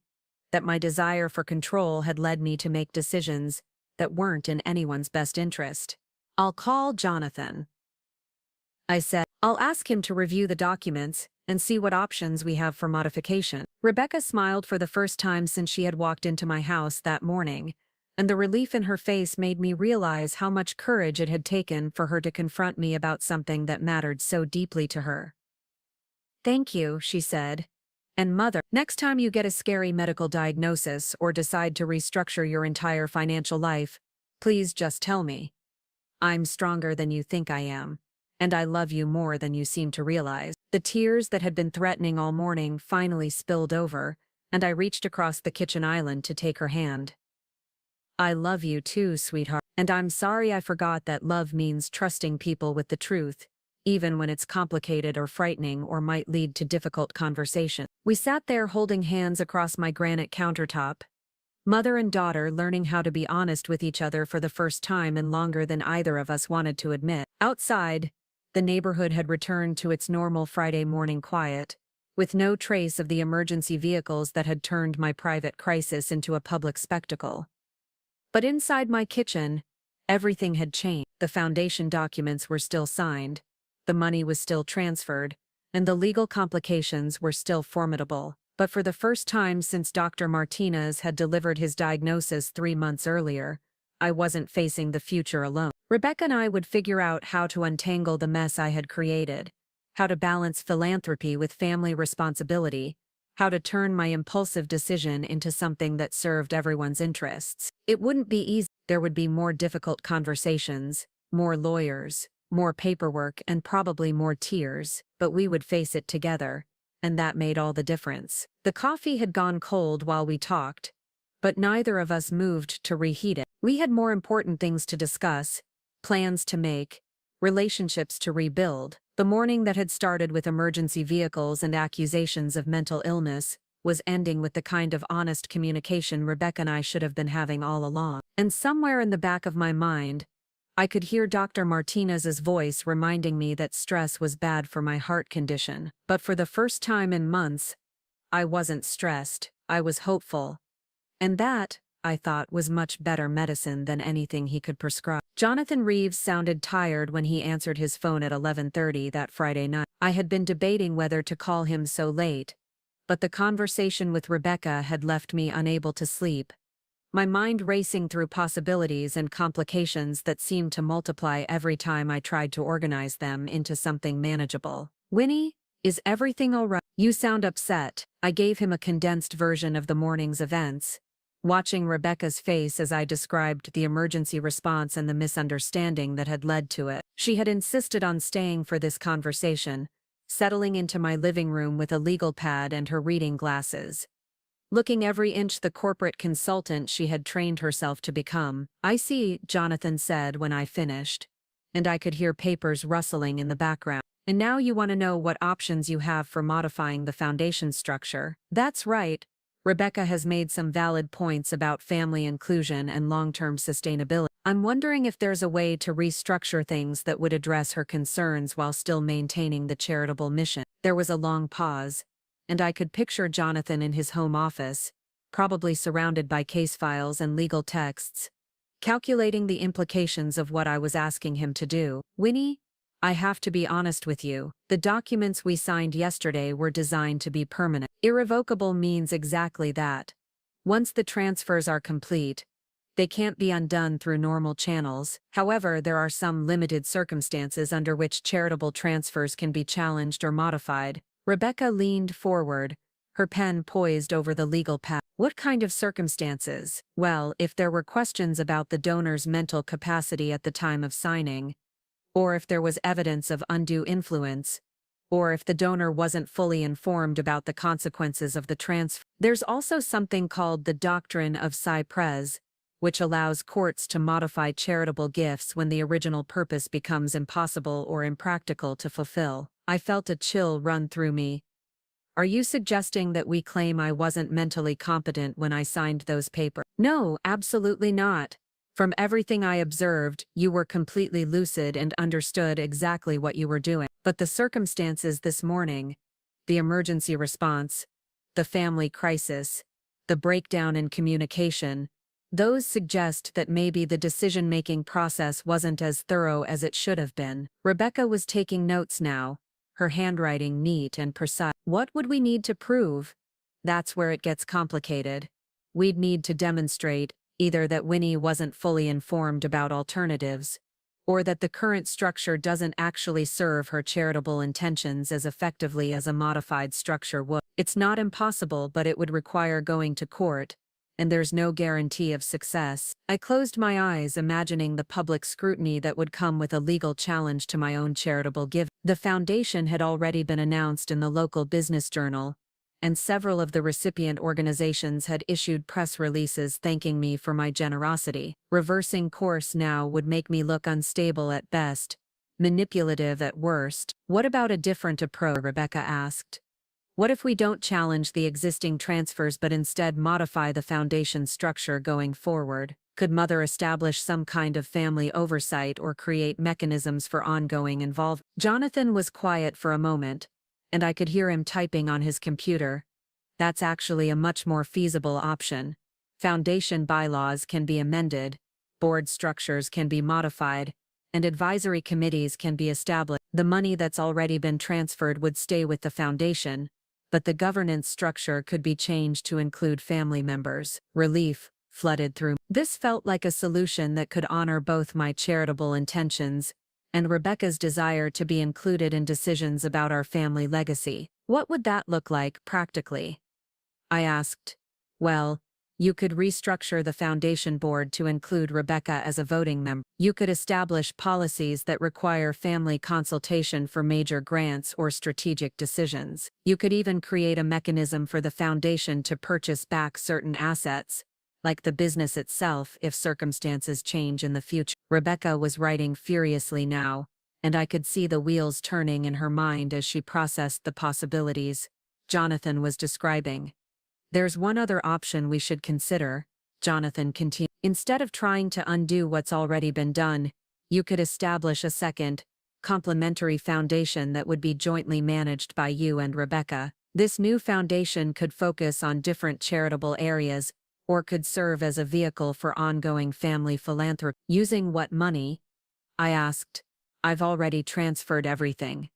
that my desire for control had led me to make decisions that weren't in anyone's best interest. "I'll call Jonathan," I said. "I'll ask him to review the documents and see what options we have for modification." Rebecca smiled for the first time since she had walked into my house that morning, and the relief in her face made me realize how much courage it had taken for her to confront me about something that mattered so deeply to her. "Thank you," she said. "And Mother, next time you get a scary medical diagnosis or decide to restructure your entire financial life, please just tell me. I'm stronger than you think I am, and I love you more than you seem to realize." The tears that had been threatening all morning finally spilled over, and I reached across the kitchen island to take her hand. "I love you too, sweetheart, and I'm sorry I forgot that love means trusting people with the truth, even when it's complicated or frightening or might lead to difficult conversation." We sat there holding hands across my granite countertop, mother and daughter learning how to be honest with each other for the first time in longer than either of us wanted to admit. Outside, the neighborhood had returned to its normal Friday morning quiet, with no trace of the emergency vehicles that had turned my private crisis into a public spectacle. But inside my kitchen, everything had changed. The foundation documents were still signed, the money was still transferred, and the legal complications were still formidable. But for the first time since Dr. Martinez had delivered his diagnosis 3 months earlier, I wasn't facing the future alone. Rebecca and I would figure out how to untangle the mess I had created, how to balance philanthropy with family responsibility, how to turn my impulsive decision into something that served everyone's interests. It wouldn't be easy. There would be more difficult conversations, more lawyers, more paperwork, and probably more tears, but we would face it together, and that made all the difference. The coffee had gone cold while we talked, but neither of us moved to reheat it. We had more important things to discuss, plans to make, relationships to rebuild. The morning that had started with emergency vehicles and accusations of mental illness was ending with the kind of honest communication Rebecca and I should have been having all along. And somewhere in the back of my mind, I could hear Dr. Martinez's voice reminding me that stress was bad for my heart condition. But for the first time in months, I wasn't stressed, I was hopeful. And that, I thought, was much better medicine than anything he could prescribe. Jonathan Reeves sounded tired when he answered his phone at 11:30 that Friday night. I had been debating whether to call him so late, but the conversation with Rebecca had left me unable to sleep, my mind racing through possibilities and complications that seemed to multiply every time I tried to organize them into something manageable. "Winnie, is everything all right? You sound upset." I gave him a condensed version of the morning's events, watching Rebecca's face as I described the emergency response and the misunderstanding that had led to it. She had insisted on staying for this conversation, settling into my living room with a legal pad and her reading glasses, looking every inch the corporate consultant she had trained herself to become. "I see," Jonathan said when I finished, and I could hear papers rustling in the background. "And now you want to know what options you have for modifying the foundation structure." "That's right. Rebecca has made some valid points about family inclusion and long-term sustainability. I'm wondering if there's a way to restructure things that would address her concerns while still maintaining the charitable mission." There was a long pause, and I could picture Jonathan in his home office, probably surrounded by case files and legal texts, calculating the implications of what I was asking him to do. "Winnie, I have to be honest with you. The documents we signed yesterday were designed to be permanent. Irrevocable means exactly that. Once the transfers are complete, they can't be undone through normal channels. However, there are some limited circumstances under which charitable transfers can be challenged or modified." Rebecca leaned forward, her pen poised over the legal pad. "What kind of circumstances?" "Well, if there were questions about the donor's mental capacity at the time of signing, or if there was evidence of undue influence, or if the donor wasn't fully informed about the consequences of the transfer. There's also something called the doctrine of Cypress, which allows courts to modify charitable gifts when the original purpose becomes impossible or impractical to fulfill. I felt a chill run through me. Are you suggesting that we claim I wasn't mentally competent when I signed those papers? No, absolutely not. From everything I observed, you were completely lucid and understood exactly what you were doing. But the circumstances this morning, the emergency response, the family crisis, the breakdown in communication, those suggest that maybe the decision-making process wasn't as thorough as it should have been. Rebecca was taking notes now, her handwriting neat and precise. What would we need to prove? That's where it gets complicated. We'd need to demonstrate either that Winnie wasn't fully informed about alternatives, or that the current structure doesn't actually serve her charitable intentions as effectively as a modified structure would. It's not impossible, but it would require going to court, and there's no guarantee of success. I closed my eyes, imagining the public scrutiny that would come with a legal challenge to my own charitable giving. The foundation had already been announced in the local business journal, and several of the recipient organizations had issued press releases thanking me for my generosity. Reversing course now would make me look unstable at best, manipulative at worst. What about a different approach? Rebecca asked. What if we don't challenge the existing transfers but instead modify the foundation structure going forward? Could Mother establish some kind of family oversight or create mechanisms for ongoing involvement? Jonathan was quiet for a moment, and I could hear him typing on his computer. That's actually a much more feasible option. Foundation bylaws can be amended, board structures can be modified, and advisory committees can be established. The money that's already been transferred would stay with the foundation, but the governance structure could be changed to include family members. Relief flooded through. This felt like a solution that could honor both my charitable intentions and Rebecca's desire to be included in decisions about our family legacy. What would that look like practically? I asked. Well, you could restructure the foundation board to include Rebecca as a voting member. You could establish policies that require family consultation for major grants or strategic decisions. You could even create a mechanism for the foundation to purchase back certain assets, like the business itself, if circumstances change in the future. Rebecca was writing furiously now, and I could see the wheels turning in her mind as she processed the possibilities Jonathan was describing. There's one other option we should consider, Jonathan continued. Instead of trying to undo what's already been done, you could establish a second, complementary foundation that would be jointly managed by you and Rebecca. This new foundation could focus on different charitable areas, or could serve as a vehicle for ongoing family philanthropy. Using what money? I asked. I've already transferred everything.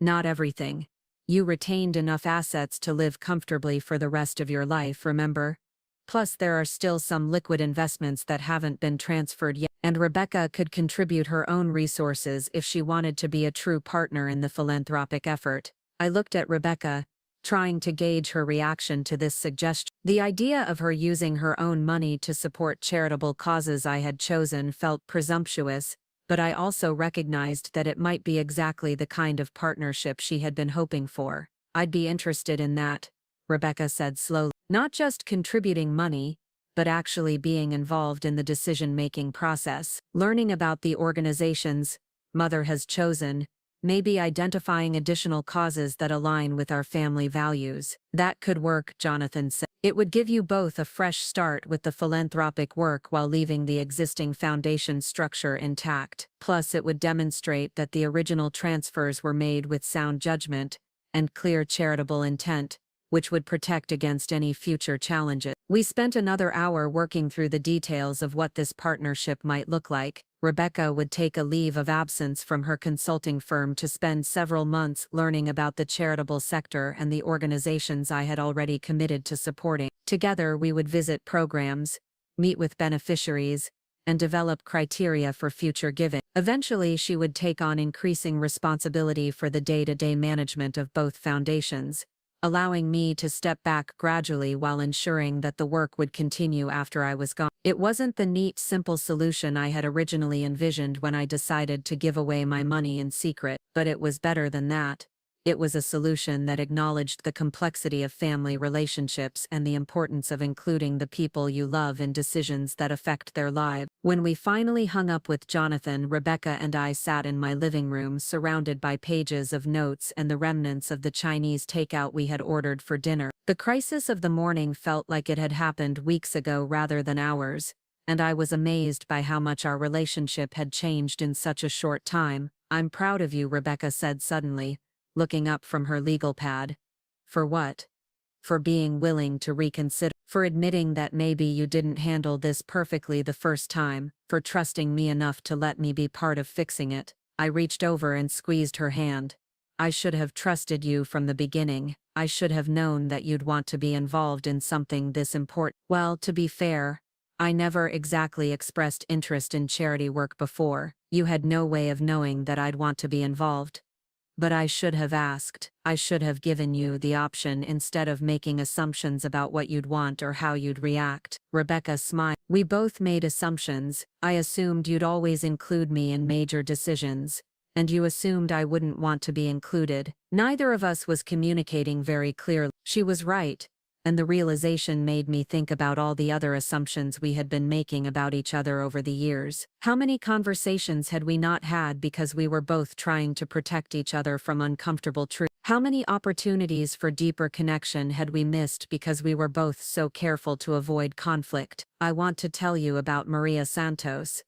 Not everything. You retained enough assets to live comfortably for the rest of your life, remember? Plus there are still some liquid investments that haven't been transferred yet, and Rebecca could contribute her own resources if she wanted to be a true partner in the philanthropic effort. I looked at Rebecca, trying to gauge her reaction to this suggestion. The idea of her using her own money to support charitable causes I had chosen felt presumptuous, but I also recognized that it might be exactly the kind of partnership she had been hoping for. I'd be interested in that, Rebecca said slowly. Not just contributing money, but actually being involved in the decision-making process. Learning about the organizations Mother has chosen, maybe identifying additional causes that align with our family values. That could work, Jonathan said. It would give you both a fresh start with the philanthropic work while leaving the existing foundation structure intact. Plus, it would demonstrate that the original transfers were made with sound judgment and clear charitable intent, which would protect against any future challenges. We spent another hour working through the details of what this partnership might look like. Rebecca would take a leave of absence from her consulting firm to spend several months learning about the charitable sector and the organizations I had already committed to supporting. Together we would visit programs, meet with beneficiaries, and develop criteria for future giving. Eventually she would take on increasing responsibility for the day-to-day management of both foundations, allowing me to step back gradually while ensuring that the work would continue after I was gone. It wasn't the neat, simple solution I had originally envisioned when I decided to give away my money in secret, but it was better than that. It was a solution that acknowledged the complexity of family relationships and the importance of including the people you love in decisions that affect their lives. When we finally hung up with Jonathan, Rebecca and I sat in my living room surrounded by pages of notes and the remnants of the Chinese takeout we had ordered for dinner. The crisis of the morning felt like it had happened weeks ago rather than hours, and I was amazed by how much our relationship had changed in such a short time. "I'm proud of you," Rebecca said suddenly, looking up from her legal pad. "For what?" "For being willing to reconsider. For admitting that maybe you didn't handle this perfectly the first time. For trusting me enough to let me be part of fixing it." I reached over and squeezed her hand. "I should have trusted you from the beginning. I should have known that you'd want to be involved in something this important." Well, to be fair, I never exactly expressed interest in charity work before. You had no way of knowing that I'd want to be involved. But I should have asked. I should have given you the option instead of making assumptions about what you'd want or how you'd react. Rebecca smiled. "We both made assumptions. I assumed you'd always include me in major decisions, and you assumed I wouldn't want to be included." Neither of us was communicating very clearly. She was right, and the realization made me think about all the other assumptions we had been making about each other over the years. How many conversations had we not had because we were both trying to protect each other from uncomfortable truth? How many opportunities for deeper connection had we missed because we were both so careful to avoid conflict? "I want to tell you about Maria Santos,"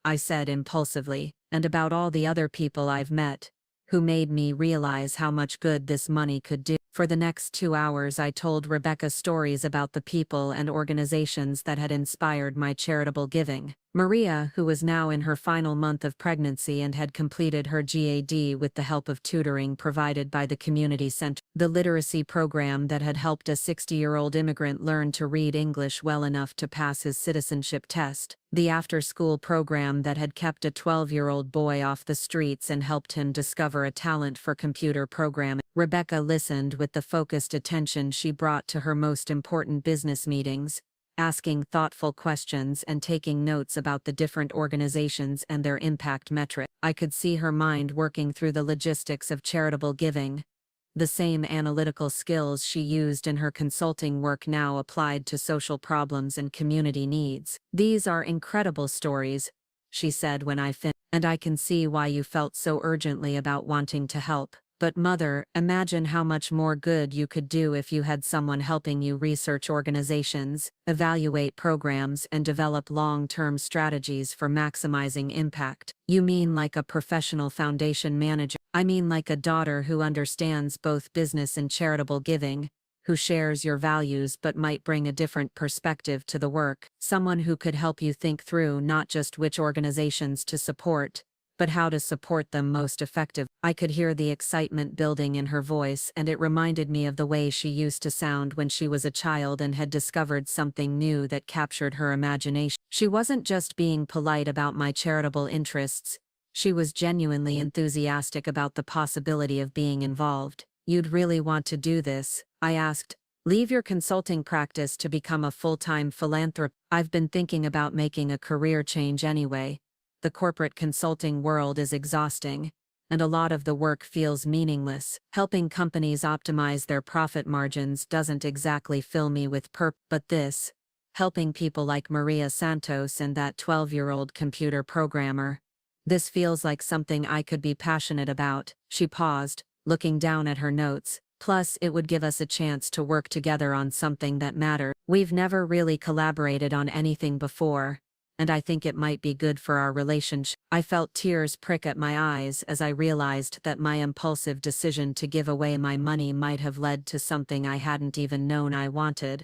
I said impulsively, "and about all the other people I've met, who made me realize how much good this money could do." For the next 2 hours I told Rebecca stories about the people and organizations that had inspired my charitable giving. Maria, who was now in her final month of pregnancy and had completed her GAD with the help of tutoring provided by the community center. The literacy program that had helped a 60-year-old immigrant learn to read English well enough to pass his citizenship test. The after-school program that had kept a 12-year-old boy off the streets and helped him discover a talent for computer programming. Rebecca listened with the focused attention she brought to her most important business meetings, asking thoughtful questions and taking notes about the different organizations and their impact metric. I could see her mind working through the logistics of charitable giving. The same analytical skills she used in her consulting work now applied to social problems and community needs. "These are incredible stories," she said when I finished, "and I can see why you felt so urgently about wanting to help. But Mother, imagine how much more good you could do if you had someone helping you research organizations, evaluate programs, and develop long-term strategies for maximizing impact." "You mean like a professional foundation manager?" "I mean like a daughter who understands both business and charitable giving, who shares your values but might bring a different perspective to the work. Someone who could help you think through not just which organizations to support, but how to support them most effectively." I could hear the excitement building in her voice, and it reminded me of the way she used to sound when she was a child and had discovered something new that captured her imagination. She wasn't just being polite about my charitable interests, she was genuinely enthusiastic about the possibility of being involved. "You'd really want to do this?" I asked. "Leave your consulting practice to become a full-time philanthropist?" "I've been thinking about making a career change anyway. The corporate consulting world is exhausting, and a lot of the work feels meaningless. Helping companies optimize their profit margins doesn't exactly fill me with purpose. But this, helping people like Maria Santos and that 12-year-old computer programmer, this feels like something I could be passionate about." She paused, looking down at her notes. "Plus, it would give us a chance to work together on something that matters. We've never really collaborated on anything before, and I think it might be good for our relationship." I felt tears prick at my eyes as I realized that my impulsive decision to give away my money might have led to something I hadn't even known I wanted.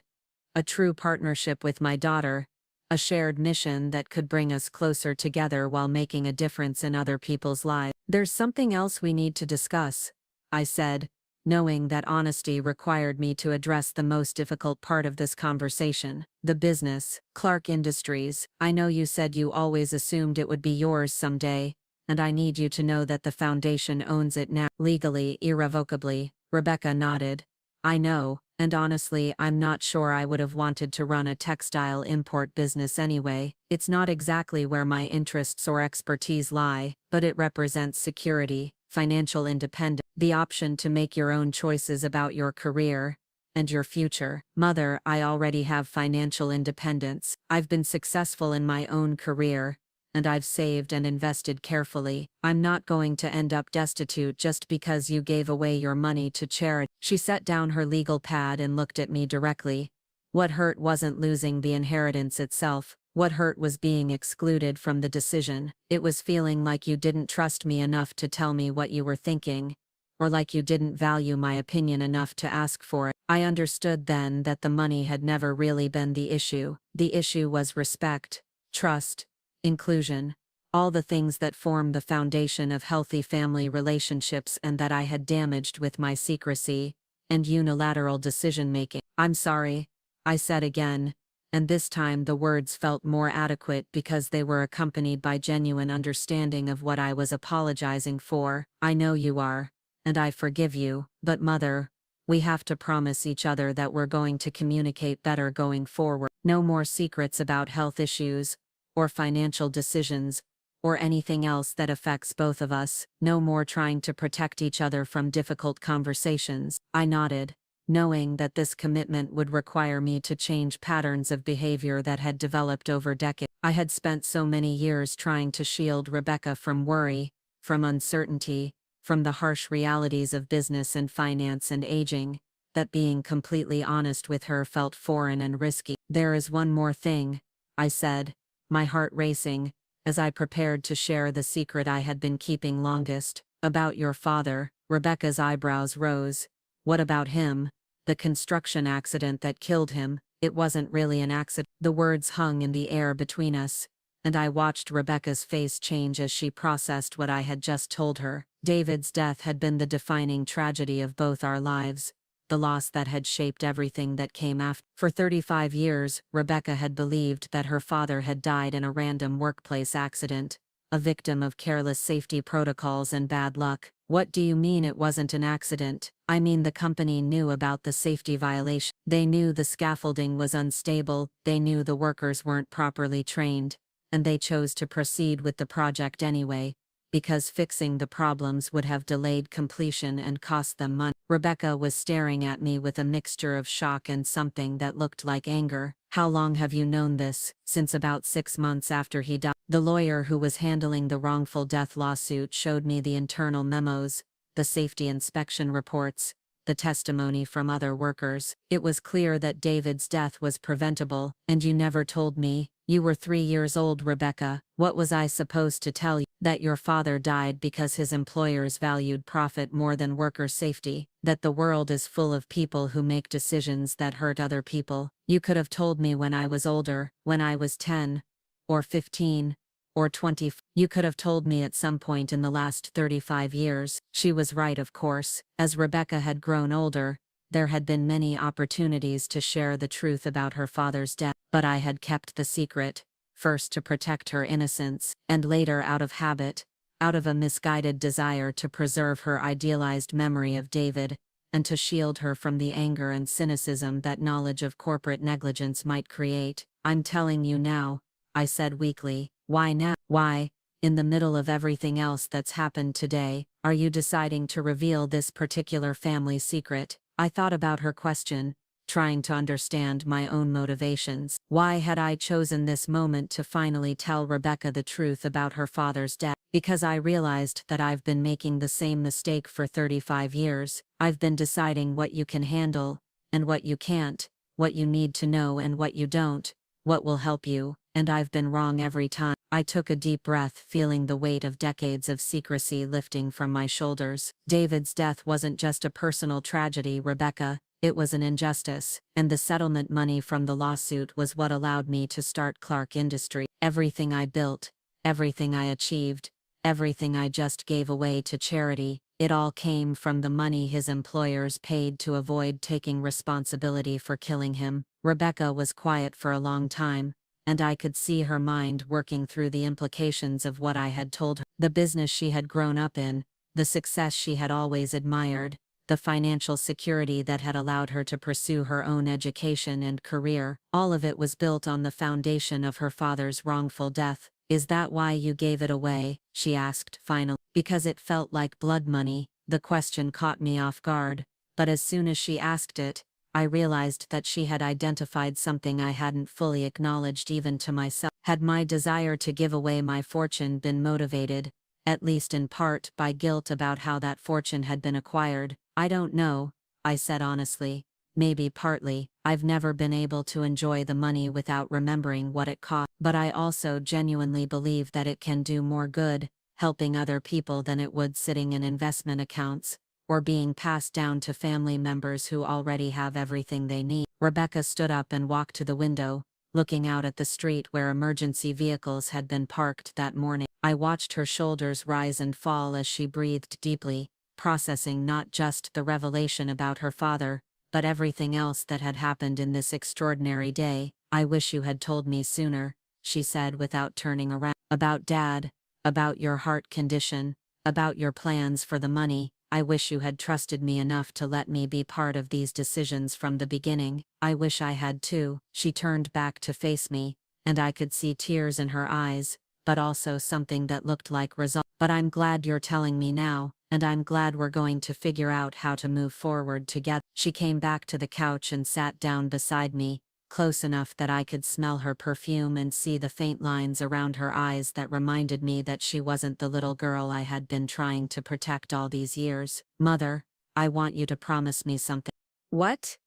A true partnership with my daughter, a shared mission that could bring us closer together while making a difference in other people's lives. "There's something else we need to discuss," I said, knowing that honesty required me to address the most difficult part of this conversation. "The business, Clark Industries. I know you said you always assumed it would be yours someday, and I need you to know that the foundation owns it now, legally, irrevocably." Rebecca nodded. "I know, and honestly I'm not sure I would have wanted to run a textile import business anyway. It's not exactly where my interests or expertise lie, but it represents security, financial independence, the option to make your own choices about your career and your future. Mother, I already have financial independence. I've been successful in my own career, and I've saved and invested carefully. I'm not going to end up destitute just because you gave away your money to charity. She set down her legal pad and looked at me directly. What hurt wasn't losing the inheritance itself. What hurt was being excluded from the decision. It was feeling like you didn't trust me enough to tell me what you were thinking, or like you didn't value my opinion enough to ask for it. I understood then that the money had never really been the issue. The issue was respect, trust, inclusion, all the things that form the foundation of healthy family relationships and that I had damaged with my secrecy and unilateral decision-making. I'm sorry, I said again, and this time the words felt more adequate because they were accompanied by genuine understanding of what I was apologizing for. I know you are, and I forgive you, but Mother, we have to promise each other that we're going to communicate better going forward. No more secrets about health issues, or financial decisions, or anything else that affects both of us. No more trying to protect each other from difficult conversations. I nodded, knowing that this commitment would require me to change patterns of behavior that had developed over decades. I had spent so many years trying to shield Rebecca from worry, from uncertainty, from the harsh realities of business and finance and aging, that being completely honest with her felt foreign and risky. There is one more thing, I said, my heart racing, as I prepared to share the secret I had been keeping longest, about your father. Rebecca's eyebrows rose. What about him? The construction accident that killed him. It wasn't really an accident. The words hung in the air between us, and I watched Rebecca's face change as she processed what I had just told her. David's death had been the defining tragedy of both our lives, the loss that had shaped everything that came after. For 35 years, Rebecca had believed that her father had died in a random workplace accident, a victim of careless safety protocols and bad luck. What do you mean it wasn't an accident? I mean the company knew about the safety violation. They knew the scaffolding was unstable, they knew the workers weren't properly trained, and they chose to proceed with the project anyway, because fixing the problems would have delayed completion and cost them money. Rebecca was staring at me with a mixture of shock and something that looked like anger. How long have you known this? Since about 6 months after he died. The lawyer who was handling the wrongful death lawsuit showed me the internal memos, the safety inspection reports, the testimony from other workers. It was clear that David's death was preventable, and you never told me. You were 3 years old, Rebecca. What was I supposed to tell you? That your father died because his employers valued profit more than worker safety, that the world is full of people who make decisions that hurt other people. You could have told me when I was older, when I was 10, or 15, or 20. You could have told me at some point in the last 35 years. She was right, of course. As Rebecca had grown older, there had been many opportunities to share the truth about her father's death, but I had kept the secret, first to protect her innocence, and later out of habit, out of a misguided desire to preserve her idealized memory of David, and to shield her from the anger and cynicism that knowledge of corporate negligence might create. I'm telling you now, I said weakly. Why now? Why, in the middle of everything else that's happened today, are you deciding to reveal this particular family secret? I thought about her question, trying to understand my own motivations. Why had I chosen this moment to finally tell Rebecca the truth about her father's death? Because I realized that I've been making the same mistake for 35 years. I've been deciding what you can handle, and what you can't, what you need to know and what you don't, what will help you, and I've been wrong every time. I took a deep breath, feeling the weight of decades of secrecy lifting from my shoulders. David's death wasn't just a personal tragedy, Rebecca. It was an injustice, and the settlement money from the lawsuit was what allowed me to start Clark Industries. Everything I built, everything I achieved, everything I just gave away to charity, it all came from the money his employers paid to avoid taking responsibility for killing him. Rebecca was quiet for a long time, and I could see her mind working through the implications of what I had told her. The business she had grown up in, the success she had always admired, the financial security that had allowed her to pursue her own education and career, all of it was built on the foundation of her father's wrongful death. Is that why you gave it away? She asked finally. Because it felt like blood money. The question caught me off guard, but as soon as she asked it, I realized that she had identified something I hadn't fully acknowledged even to myself. Had my desire to give away my fortune been motivated, at least in part, by guilt about how that fortune had been acquired? I don't know, I said honestly. Maybe partly. I've never been able to enjoy the money without remembering what it cost, but I also genuinely believe that it can do more good, helping other people, than it would sitting in investment accounts, or being passed down to family members who already have everything they need. Rebecca stood up and walked to the window, looking out at the street where emergency vehicles had been parked that morning. I watched her shoulders rise and fall as she breathed deeply, processing not just the revelation about her father, but everything else that had happened in this extraordinary day. I wish you had told me sooner, she said without turning around. About Dad, about your heart condition, about your plans for the money. I wish you had trusted me enough to let me be part of these decisions from the beginning. I wish I had too. She turned back to face me, and I could see tears in her eyes, but also something that looked like resolve. But I'm glad you're telling me now, and I'm glad we're going to figure out how to move forward together. She came back to the couch and sat down beside me, close enough that I could smell her perfume and see the faint lines around her eyes that reminded me that she wasn't the little girl I had been trying to protect all these years. Mother, I want you to promise me something. What?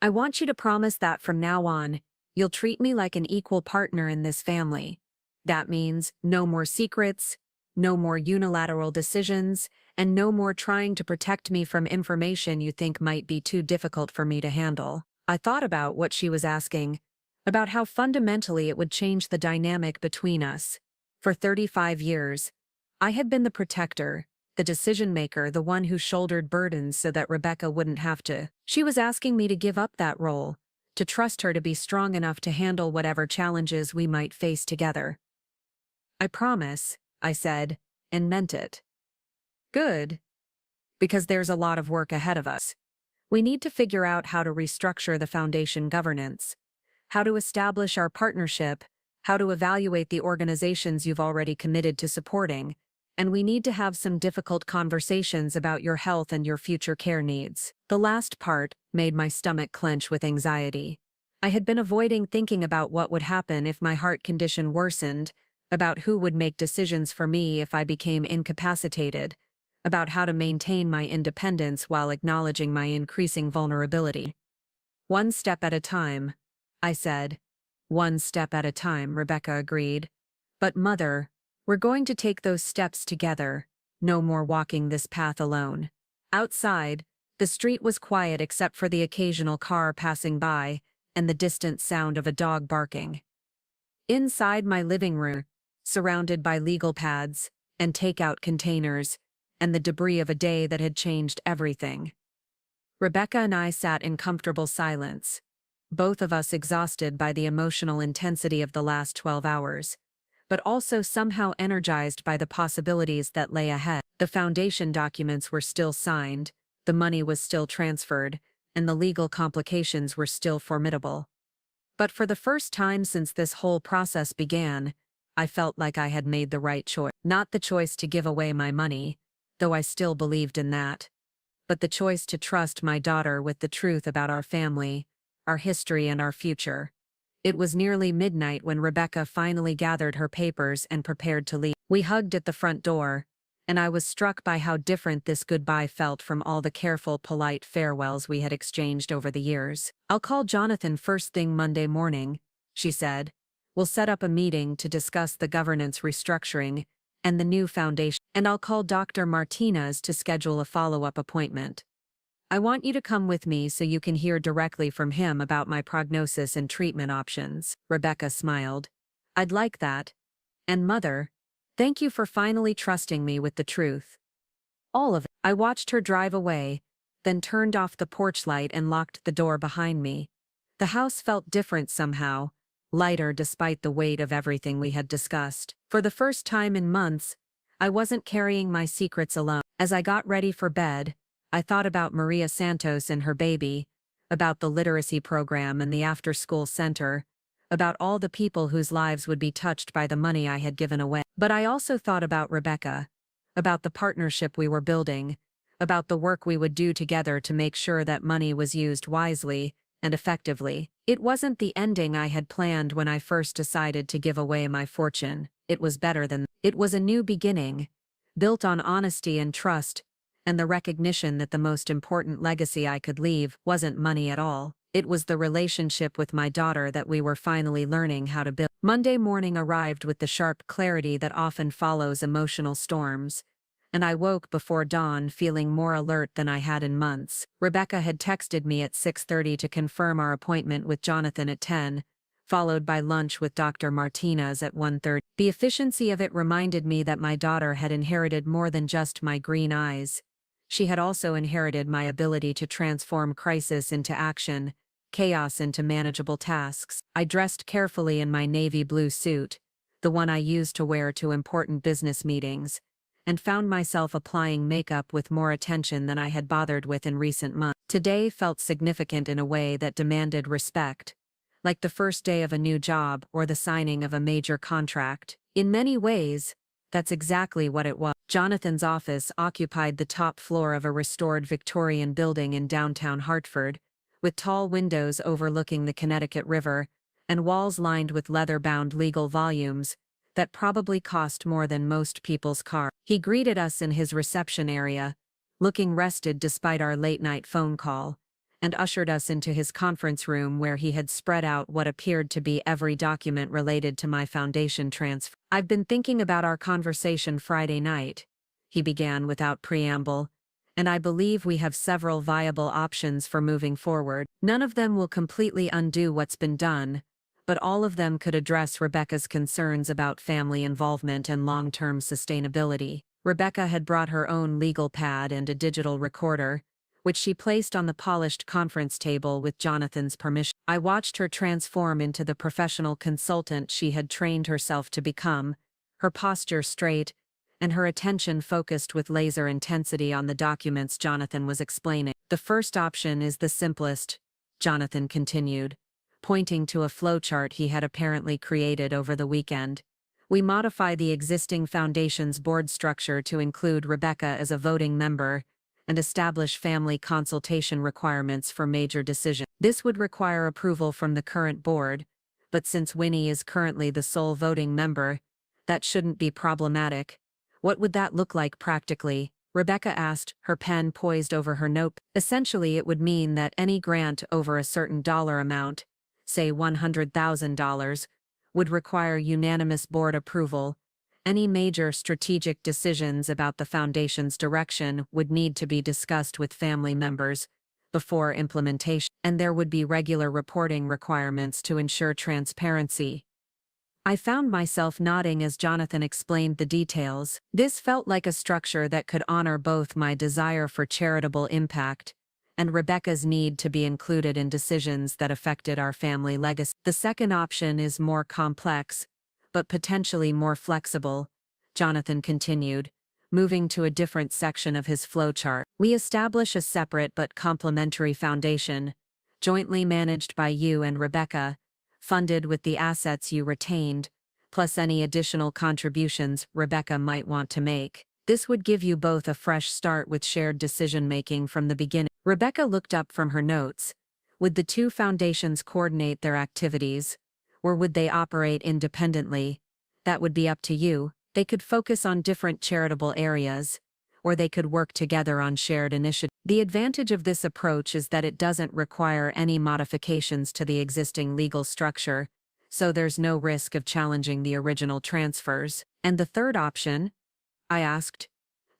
I want you to promise that from now on, you'll treat me like an equal partner in this family. That means no more secrets, no more unilateral decisions, and no more trying to protect me from information you think might be too difficult for me to handle. I thought about what she was asking, about how fundamentally it would change the dynamic between us. For 35 years, I had been the protector, the decision-maker, the one who shouldered burdens so that Rebecca wouldn't have to. She was asking me to give up that role, to trust her to be strong enough to handle whatever challenges we might face together. I promise, I said, and meant it. Good. Because there's a lot of work ahead of us. We need to figure out how to restructure the foundation governance, how to establish our partnership, how to evaluate the organizations you've already committed to supporting, and we need to have some difficult conversations about your health and your future care needs. The last part made my stomach clench with anxiety. I had been avoiding thinking about what would happen if my heart condition worsened, about who would make decisions for me if I became incapacitated, about how to maintain my independence while acknowledging my increasing vulnerability. One step at a time, I said. One step at a time, Rebecca agreed. But Mother, we're going to take those steps together. No more walking this path alone. Outside, the street was quiet except for the occasional car passing by and the distant sound of a dog barking. Inside my living room, surrounded by legal pads and takeout containers, and the debris of a day that had changed everything. Rebecca and I sat in comfortable silence, both of us exhausted by the emotional intensity of the last 12 hours, but also somehow energized by the possibilities that lay ahead. The foundation documents were still signed, the money was still transferred, and the legal complications were still formidable. But for the first time since this whole process began, I felt like I had made the right choice. Not the choice to give away my money, though I still believed in that, but the choice to trust my daughter with the truth about our family, our history, and our future. It was nearly midnight when Rebecca finally gathered her papers and prepared to leave. We hugged at the front door, and I was struck by how different this goodbye felt from all the careful, polite farewells we had exchanged over the years. I'll call Jonathan first thing Monday morning, she said. We'll set up a meeting to discuss the governance restructuring and the new foundation, and I'll call Dr. Martinez to schedule a follow-up appointment. I want you to come with me so you can hear directly from him about my prognosis and treatment options. Rebecca smiled. I'd like that. And Mother, thank you for finally trusting me with the truth. All of it. I watched her drive away, then turned off the porch light and locked the door behind me. The house felt different somehow, lighter despite the weight of everything we had discussed. For the first time in months, I wasn't carrying my secrets alone. As I got ready for bed, I thought about Maria Santos and her baby, about the literacy program and the after-school center, about all the people whose lives would be touched by the money I had given away. But I also thought about Rebecca, about the partnership we were building, about the work we would do together to make sure that money was used wisely and effectively. It wasn't the ending I had planned when I first decided to give away my fortune. It was better than it was a new beginning, built on honesty and trust, and the recognition that the most important legacy I could leave wasn't money at all. It was the relationship with my daughter that we were finally learning how to build. Monday morning arrived with the sharp clarity that often follows emotional storms, and I woke before dawn feeling more alert than I had in months. Rebecca had texted me at 6:30 to confirm our appointment with Jonathan at 10, followed by lunch with Dr. Martinez at 1:30. The efficiency of it reminded me that my daughter had inherited more than just my green eyes. She had also inherited my ability to transform crisis into action, chaos into manageable tasks. I dressed carefully in my navy blue suit, the one I used to wear to important business meetings, and found myself applying makeup with more attention than I had bothered with in recent months. Today felt significant in a way that demanded respect, like the first day of a new job or the signing of a major contract. In many ways, that's exactly what it was. Jonathan's office occupied the top floor of a restored Victorian building in downtown Hartford, with tall windows overlooking the Connecticut River and walls lined with leather-bound legal volumes that probably cost more than most people's cars. He greeted us in his reception area, looking rested despite our late-night phone call, and ushered us into his conference room where he had spread out what appeared to be every document related to my foundation transfer. "I've been thinking about our conversation Friday night," he began without preamble, "and I believe we have several viable options for moving forward. None of them will completely undo what's been done, but all of them could address Rebecca's concerns about family involvement and long-term sustainability." Rebecca had brought her own legal pad and a digital recorder, which she placed on the polished conference table with Jonathan's permission. I watched her transform into the professional consultant she had trained herself to become, her posture straight, and her attention focused with laser intensity on the documents Jonathan was explaining. "The first option is the simplest," Jonathan continued, pointing to a flowchart he had apparently created over the weekend. "We modify the existing foundation's board structure to include Rebecca as a voting member and establish family consultation requirements for major decisions. This would require approval from the current board, but since Winnie is currently the sole voting member, that shouldn't be problematic." "What would that look like practically?" Rebecca asked, her pen poised over her note. "Essentially, it would mean that any grant over a certain dollar amount, say $100,000, would require unanimous board approval. Any major strategic decisions about the foundation's direction would need to be discussed with family members before implementation, and there would be regular reporting requirements to ensure transparency." I found myself nodding as Jonathan explained the details. This felt like a structure that could honor both my desire for charitable impact and Rebecca's need to be included in decisions that affected our family legacy. "The second option is more complex, but potentially more flexible," Jonathan continued, moving to a different section of his flowchart. "We establish a separate but complementary foundation, jointly managed by you and Rebecca, funded with the assets you retained, plus any additional contributions Rebecca might want to make. This would give you both a fresh start with shared decision-making from the beginning." Rebecca looked up from her notes. Would the two foundations coordinate their activities, or would they operate independently? "That would be up to you. They could focus on different charitable areas, or they could work together on shared initiatives. The advantage of this approach is that it doesn't require any modifications to the existing legal structure, so there's no risk of challenging the original transfers." "And the third option?" I asked,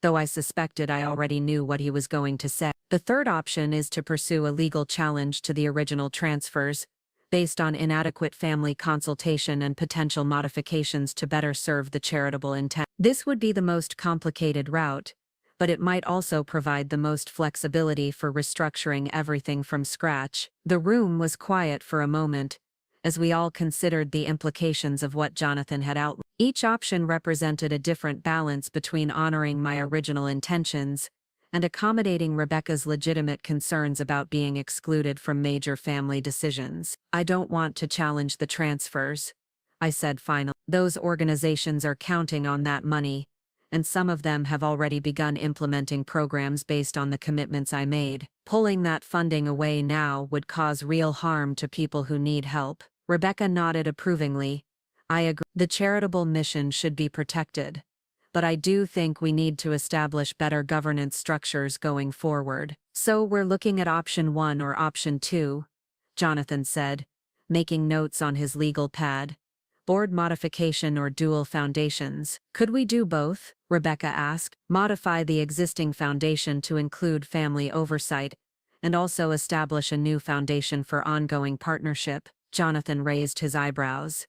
though I suspected I already knew what he was going to say. "The third option is to pursue a legal challenge to the original transfers, based on inadequate family consultation and potential modifications to better serve the charitable intent. This would be the most complicated route, but it might also provide the most flexibility for restructuring everything from scratch." The room was quiet for a moment, as we all considered the implications of what Jonathan had outlined. Each option represented a different balance between honoring my original intentions and accommodating Rebecca's legitimate concerns about being excluded from major family decisions. "I don't want to challenge the transfers," I said finally. "Those organizations are counting on that money, and some of them have already begun implementing programs based on the commitments I made. Pulling that funding away now would cause real harm to people who need help. Rebecca nodded approvingly. I agree. The charitable mission should be protected. But I do think we need to establish better governance structures going forward. So we're looking at option 1 or option 2, Jonathan said, making notes on his legal pad. Board modification or dual foundations. Could we do both? Rebecca asked. Modify the existing foundation to include family oversight, and also establish a new foundation for ongoing partnership. Jonathan raised his eyebrows.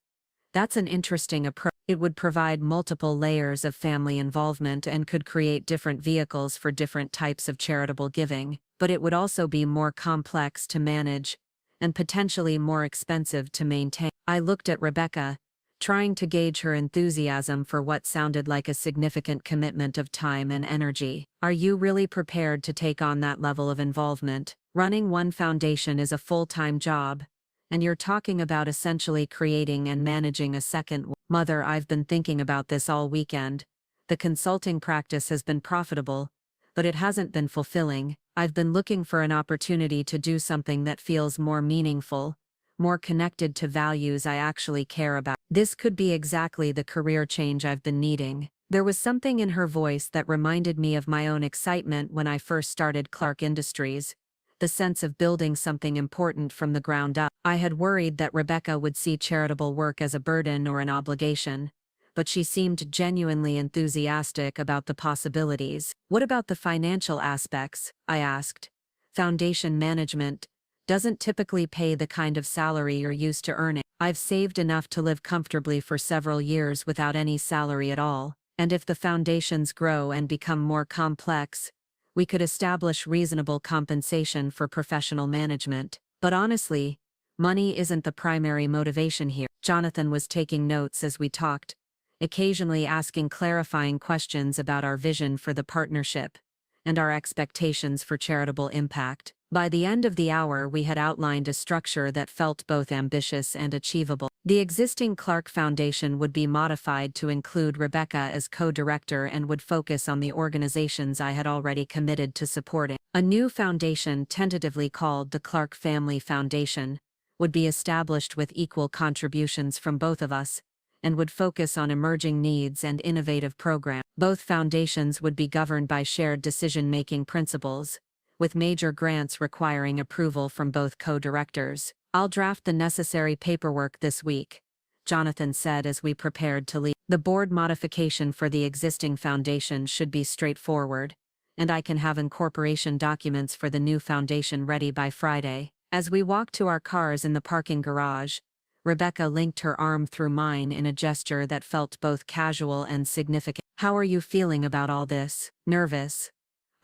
That's an interesting approach. It would provide multiple layers of family involvement and could create different vehicles for different types of charitable giving, but it would also be more complex to manage and potentially more expensive to maintain. I looked at Rebecca, trying to gauge her enthusiasm for what sounded like a significant commitment of time and energy. Are you really prepared to take on that level of involvement? Running one foundation is a full-time job, and you're talking about essentially creating and managing a second one. Mother, I've been thinking about this all weekend. The consulting practice has been profitable, but it hasn't been fulfilling. I've been looking for an opportunity to do something that feels more meaningful, more connected to values I actually care about. This could be exactly the career change I've been needing. There was something in her voice that reminded me of my own excitement when I first started Clark Industries, the sense of building something important from the ground up. I had worried that Rebecca would see charitable work as a burden or an obligation, but she seemed genuinely enthusiastic about the possibilities. What about the financial aspects? I asked. Foundation management doesn't typically pay the kind of salary you're used to earning. I've saved enough to live comfortably for several years without any salary at all, and if the foundations grow and become more complex, we could establish reasonable compensation for professional management. But honestly, money isn't the primary motivation here. Jonathan was taking notes as we talked, occasionally asking clarifying questions about our vision for the partnership and our expectations for charitable impact. By the end of the hour, we had outlined a structure that felt both ambitious and achievable. The existing Clark Foundation would be modified to include Rebecca as co-director and would focus on the organizations I had already committed to supporting. A new foundation, tentatively called the Clark Family Foundation, would be established with equal contributions from both of us, and would focus on emerging needs and innovative programs. Both foundations would be governed by shared decision-making principles, with major grants requiring approval from both co-directors. I'll draft the necessary paperwork this week, Jonathan said as we prepared to leave. The board modification for the existing foundation should be straightforward, and I can have incorporation documents for the new foundation ready by Friday. As we walked to our cars in the parking garage, Rebecca linked her arm through mine in a gesture that felt both casual and significant. How are you feeling about all this? Nervous,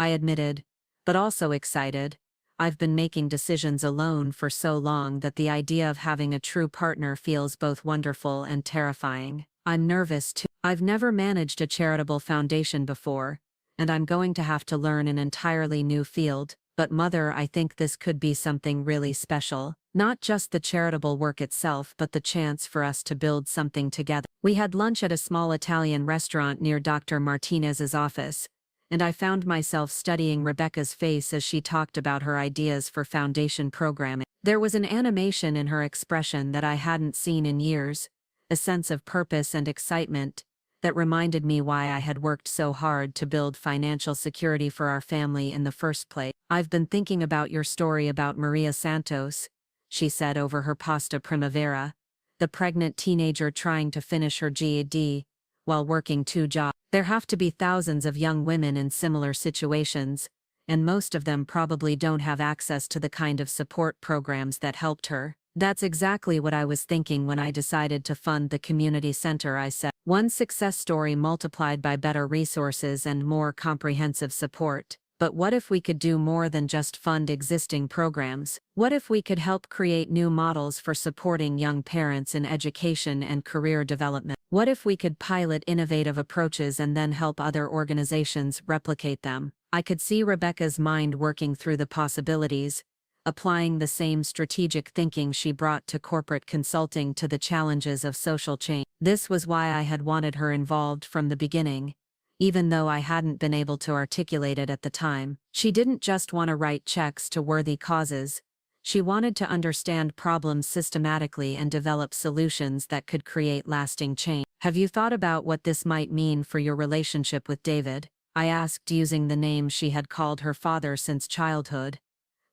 I admitted, but also excited. I've been making decisions alone for so long that the idea of having a true partner feels both wonderful and terrifying. I'm nervous too. I've never managed a charitable foundation before, and I'm going to have to learn an entirely new field. But Mother, I think this could be something really special. Not just the charitable work itself, but the chance for us to build something together. We had lunch at a small Italian restaurant near Dr. Martinez's office, and I found myself studying Rebecca's face as she talked about her ideas for foundation programming. There was an animation in her expression that I hadn't seen in years, a sense of purpose and excitement that reminded me why I had worked so hard to build financial security for our family in the first place. I've been thinking about your story about Maria Santos, she said over her pasta primavera, the pregnant teenager trying to finish her GED while working 2 jobs. There have to be thousands of young women in similar situations, and most of them probably don't have access to the kind of support programs that helped her. That's exactly what I was thinking when I decided to fund the community center, I said. One success story multiplied by better resources and more comprehensive support. But what if we could do more than just fund existing programs? What if we could help create new models for supporting young parents in education and career development? What if we could pilot innovative approaches and then help other organizations replicate them? I could see Rebecca's mind working through the possibilities, applying the same strategic thinking she brought to corporate consulting to the challenges of social change. This was why I had wanted her involved from the beginning, even though I hadn't been able to articulate it at the time. She didn't just want to write checks to worthy causes. She wanted to understand problems systematically and develop solutions that could create lasting change. Have you thought about what this might mean for your relationship with David? I asked, using the name she had called her father since childhood.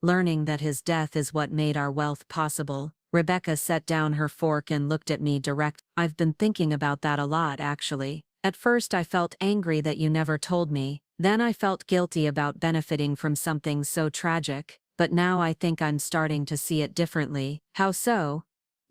Learning that his death is what made our wealth possible. Rebecca set down her fork and looked at me direct. I've been thinking about that a lot, actually. At first I felt angry that you never told me. Then I felt guilty about benefiting from something so tragic. But now I think I'm starting to see it differently. How so?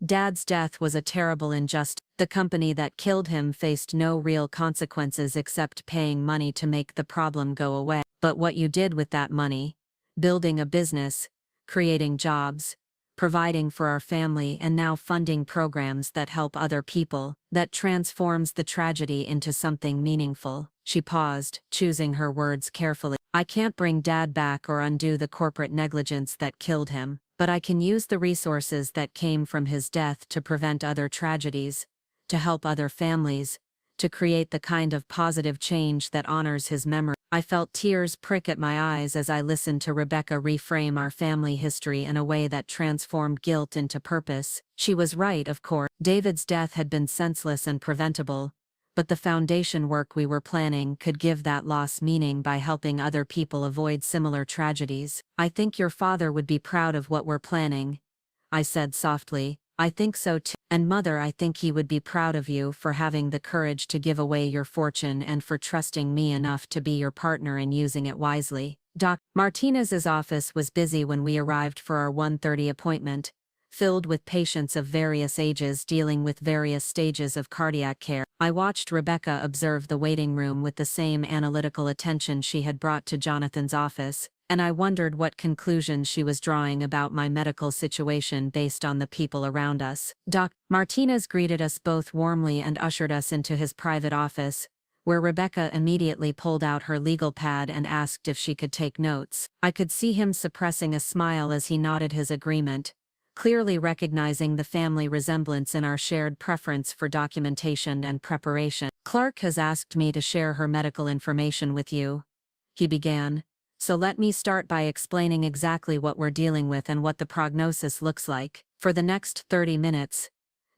Dad's death was a terrible injustice. The company that killed him faced no real consequences except paying money to make the problem go away. But what you did with that money, building a business, creating jobs, providing for our family, and now funding programs that help other people, that transforms the tragedy into something meaningful. She paused, choosing her words carefully. I can't bring Dad back or undo the corporate negligence that killed him, but I can use the resources that came from his death to prevent other tragedies, to help other families, to create the kind of positive change that honors his memory. I felt tears prick at my eyes as I listened to Rebecca reframe our family history in a way that transformed guilt into purpose. She was right, of course. David's death had been senseless and preventable, but the foundation work we were planning could give that loss meaning by helping other people avoid similar tragedies. I think your father would be proud of what we're planning, I said softly. I think so too. And Mother, I think he would be proud of you for having the courage to give away your fortune and for trusting me enough to be your partner in using it wisely. Doc Martinez's office was busy when we arrived for our 1:30 appointment, filled with patients of various ages dealing with various stages of cardiac care. I watched Rebecca observe the waiting room with the same analytical attention she had brought to Jonathan's office, and I wondered what conclusions she was drawing about my medical situation based on the people around us. Doc Martinez greeted us both warmly and ushered us into his private office, where Rebecca immediately pulled out her legal pad and asked if she could take notes. I could see him suppressing a smile as he nodded his agreement, clearly recognizing the family resemblance in our shared preference for documentation and preparation. Clark has asked me to share her medical information with you, he began. So let me start by explaining exactly what we're dealing with and what the prognosis looks like. For the next 30 minutes,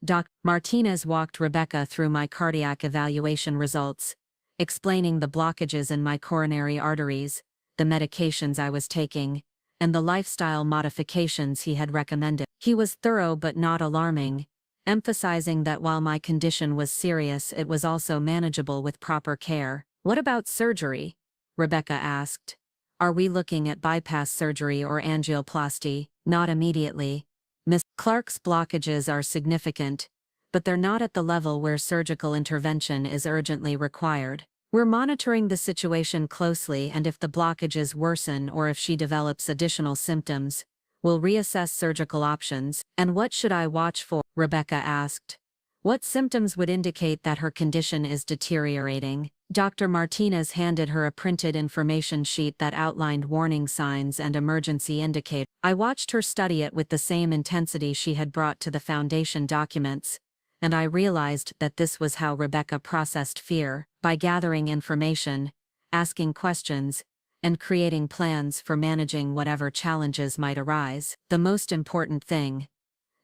Doc Martinez walked Rebecca through my cardiac evaluation results, explaining the blockages in my coronary arteries, the medications I was taking, and the lifestyle modifications he had recommended. He was thorough but not alarming, emphasizing that while my condition was serious, it was also manageable with proper care. What about surgery? Rebecca asked. Are we looking at bypass surgery or angioplasty? Not immediately. Ms. Clark's blockages are significant, but they're not at the level where surgical intervention is urgently required. We're monitoring the situation closely, and if the blockages worsen or if she develops additional symptoms, we'll reassess surgical options. And what should I watch for? Rebecca asked. What symptoms would indicate that her condition is deteriorating? Dr. Martinez handed her a printed information sheet that outlined warning signs and emergency indicators. I watched her study it with the same intensity she had brought to the foundation documents, and I realized that this was how Rebecca processed fear, by gathering information, asking questions, and creating plans for managing whatever challenges might arise. The most important thing,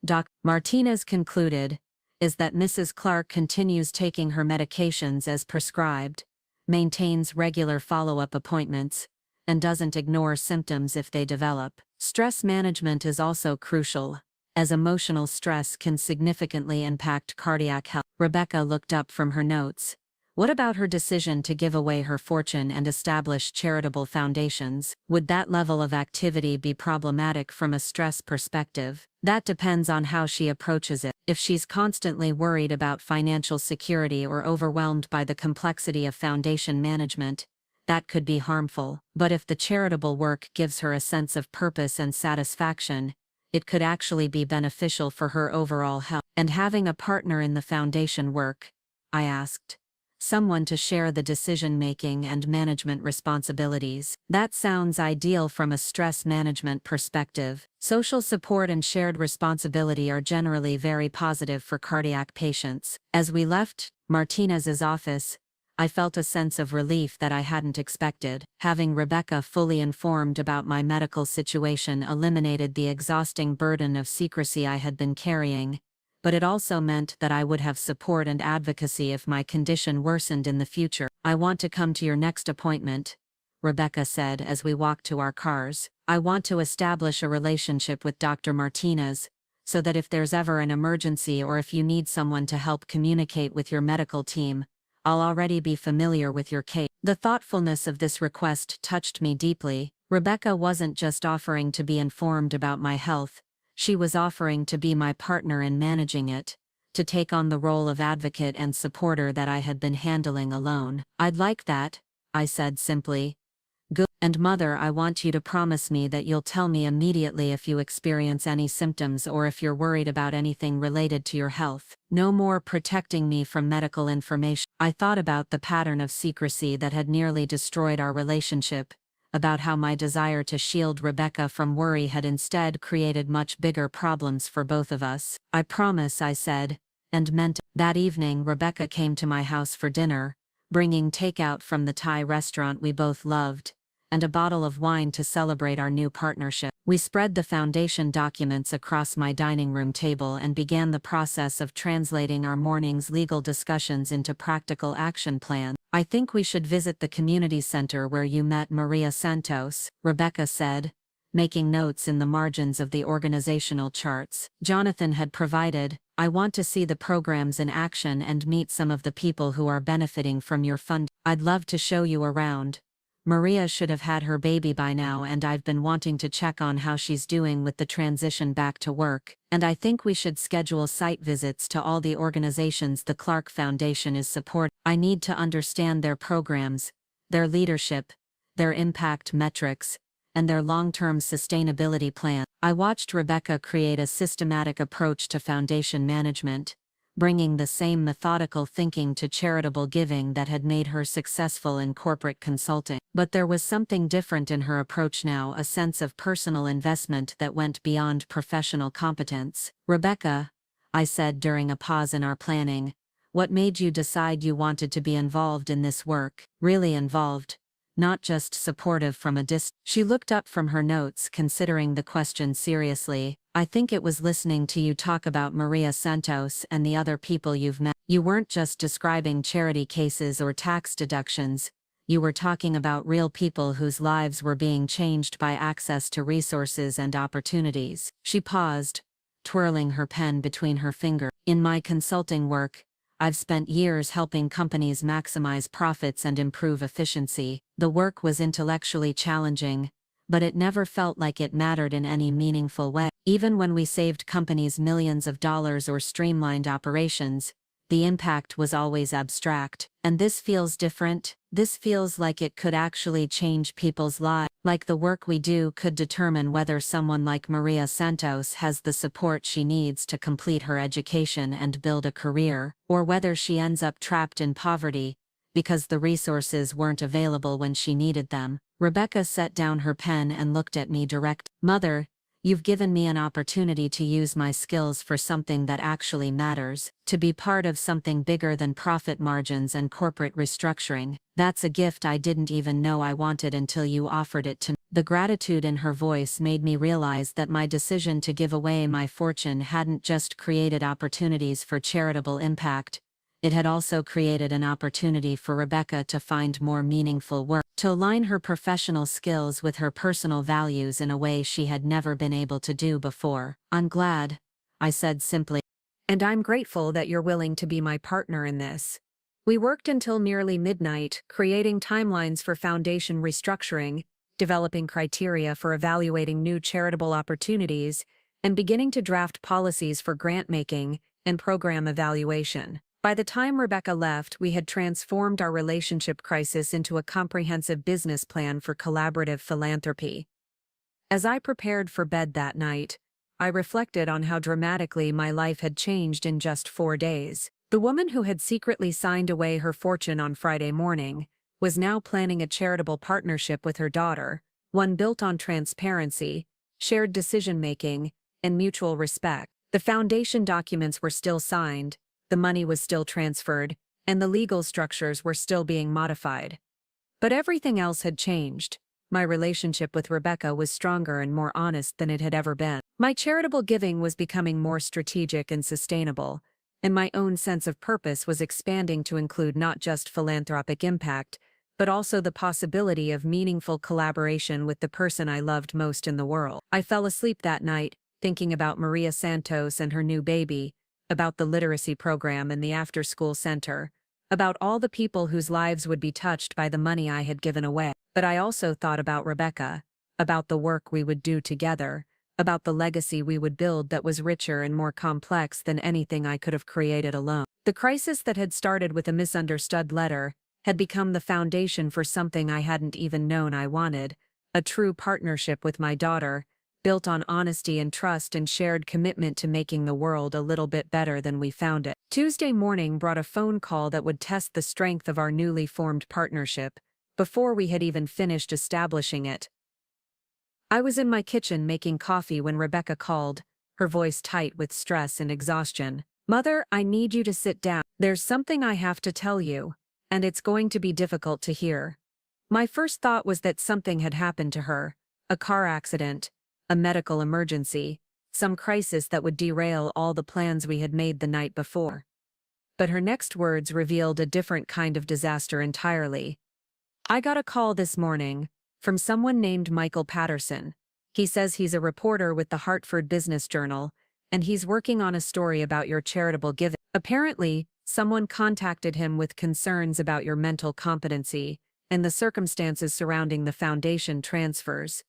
Dr. Martinez concluded, is that Mrs. Clark continues taking her medications as prescribed, maintains regular follow-up appointments, and doesn't ignore symptoms if they develop. Stress management is also crucial, as emotional stress can significantly impact cardiac health. Rebecca looked up from her notes. What about her decision to give away her fortune and establish charitable foundations? Would that level of activity be problematic from a stress perspective? That depends on how she approaches it. If she's constantly worried about financial security or overwhelmed by the complexity of foundation management, that could be harmful. But if the charitable work gives her a sense of purpose and satisfaction, it could actually be beneficial for her overall health. And having a partner in the foundation work? I asked. Someone to share the decision-making and management responsibilities. That sounds ideal from a stress management perspective. Social support and shared responsibility are generally very positive for cardiac patients. As we left Martinez's office, I felt a sense of relief that I hadn't expected. Having Rebecca fully informed about my medical situation eliminated the exhausting burden of secrecy I had been carrying, but it also meant that I would have support and advocacy if my condition worsened in the future. "I want to come to your next appointment," Rebecca said as we walked to our cars. "I want to establish a relationship with Dr. Martinez, so that if there's ever an emergency or if you need someone to help communicate with your medical team, I'll already be familiar with your case." The thoughtfulness of this request touched me deeply. Rebecca wasn't just offering to be informed about my health, she was offering to be my partner in managing it, to take on the role of advocate and supporter that I had been handling alone. "I'd like that," I said simply. "Good. And Mother, I want you to promise me that you'll tell me immediately if you experience any symptoms or if you're worried about anything related to your health. No more protecting me from medical information." I thought about the pattern of secrecy that had nearly destroyed our relationship, about how my desire to shield Rebecca from worry had instead created much bigger problems for both of us. "I promise," I said, and meant it. That evening Rebecca came to my house for dinner, bringing takeout from the Thai restaurant we both loved, and a bottle of wine to celebrate our new partnership. We spread the foundation documents across my dining room table and began the process of translating our morning's legal discussions into practical action plans. "I think we should visit the community center where you met Maria Santos," Rebecca said, making notes in the margins of the organizational charts Jonathan had provided. "I want to see the programs in action and meet some of the people who are benefiting from your fund. I'd love to show you around. Maria should have had her baby by now and I've been wanting to check on how she's doing with the transition back to work, and I think we should schedule site visits to all the organizations the Clark Foundation is supporting. I need to understand their programs, their leadership, their impact metrics, and their long-term sustainability plan." I watched Rebecca create a systematic approach to foundation management, bringing the same methodical thinking to charitable giving that had made her successful in corporate consulting. But there was something different in her approach now, a sense of personal investment that went beyond professional competence. "Rebecca," I said during a pause in our planning, "what made you decide you wanted to be involved in this work? Really involved, not just supportive from a distance?" She looked up from her notes, considering the question seriously. "I think it was listening to you talk about Maria Santos and the other people you've met. You weren't just describing charity cases or tax deductions, you were talking about real people whose lives were being changed by access to resources and opportunities." She paused, twirling her pen between her fingers. "In my consulting work, I've spent years helping companies maximize profits and improve efficiency. The work was intellectually challenging, but it never felt like it mattered in any meaningful way. Even when we saved companies millions of dollars or streamlined operations, the impact was always abstract. And this feels different. This feels like it could actually change people's lives. Like the work we do could determine whether someone like Maria Santos has the support she needs to complete her education and build a career, or whether she ends up trapped in poverty because the resources weren't available when she needed them." Rebecca set down her pen and looked at me direct. "Mother, you've given me an opportunity to use my skills for something that actually matters, to be part of something bigger than profit margins and corporate restructuring. That's a gift I didn't even know I wanted until you offered it to me." The gratitude in her voice made me realize that my decision to give away my fortune hadn't just created opportunities for charitable impact, it had also created an opportunity for Rebecca to find more meaningful work, to align her professional skills with her personal values in a way she had never been able to do before. "I'm glad," I said simply. "And I'm grateful that you're willing to be my partner in this." We worked until nearly midnight, creating timelines for foundation restructuring, developing criteria for evaluating new charitable opportunities, and beginning to draft policies for grant making and program evaluation. By the time Rebecca left, we had transformed our relationship crisis into a comprehensive business plan for collaborative philanthropy. As I prepared for bed that night, I reflected on how dramatically my life had changed in just 4 days. The woman who had secretly signed away her fortune on Friday morning was now planning a charitable partnership with her daughter, one built on transparency, shared decision-making, and mutual respect. The foundation documents were still signed, the money was still transferred, and the legal structures were still being modified. But everything else had changed. My relationship with Rebecca was stronger and more honest than it had ever been. My charitable giving was becoming more strategic and sustainable, and my own sense of purpose was expanding to include not just philanthropic impact, but also the possibility of meaningful collaboration with the person I loved most in the world. I fell asleep that night, thinking about Maria Santos and her new baby, about the literacy program and the after-school center, about all the people whose lives would be touched by the money I had given away. But I also thought about Rebecca, about the work we would do together, about the legacy we would build that was richer and more complex than anything I could have created alone. The crisis that had started with a misunderstood letter had become the foundation for something I hadn't even known I wanted, a true partnership with my daughter, built on honesty and trust and shared commitment to making the world a little bit better than we found it. Tuesday morning brought a phone call that would test the strength of our newly formed partnership, before we had even finished establishing it. I was in my kitchen making coffee when Rebecca called, her voice tight with stress and exhaustion. "Mother, I need you to sit down. There's something I have to tell you, and it's going to be difficult to hear." My first thought was that something had happened to her, a car accident, a medical emergency, some crisis that would derail all the plans we had made the night before. But her next words revealed a different kind of disaster entirely. "I got a call this morning from someone named Michael Patterson. He says he's a reporter with the Hartford Business Journal, and he's working on a story about your charitable giving. Apparently, someone contacted him with concerns about your mental competency and the circumstances surrounding the foundation transfers."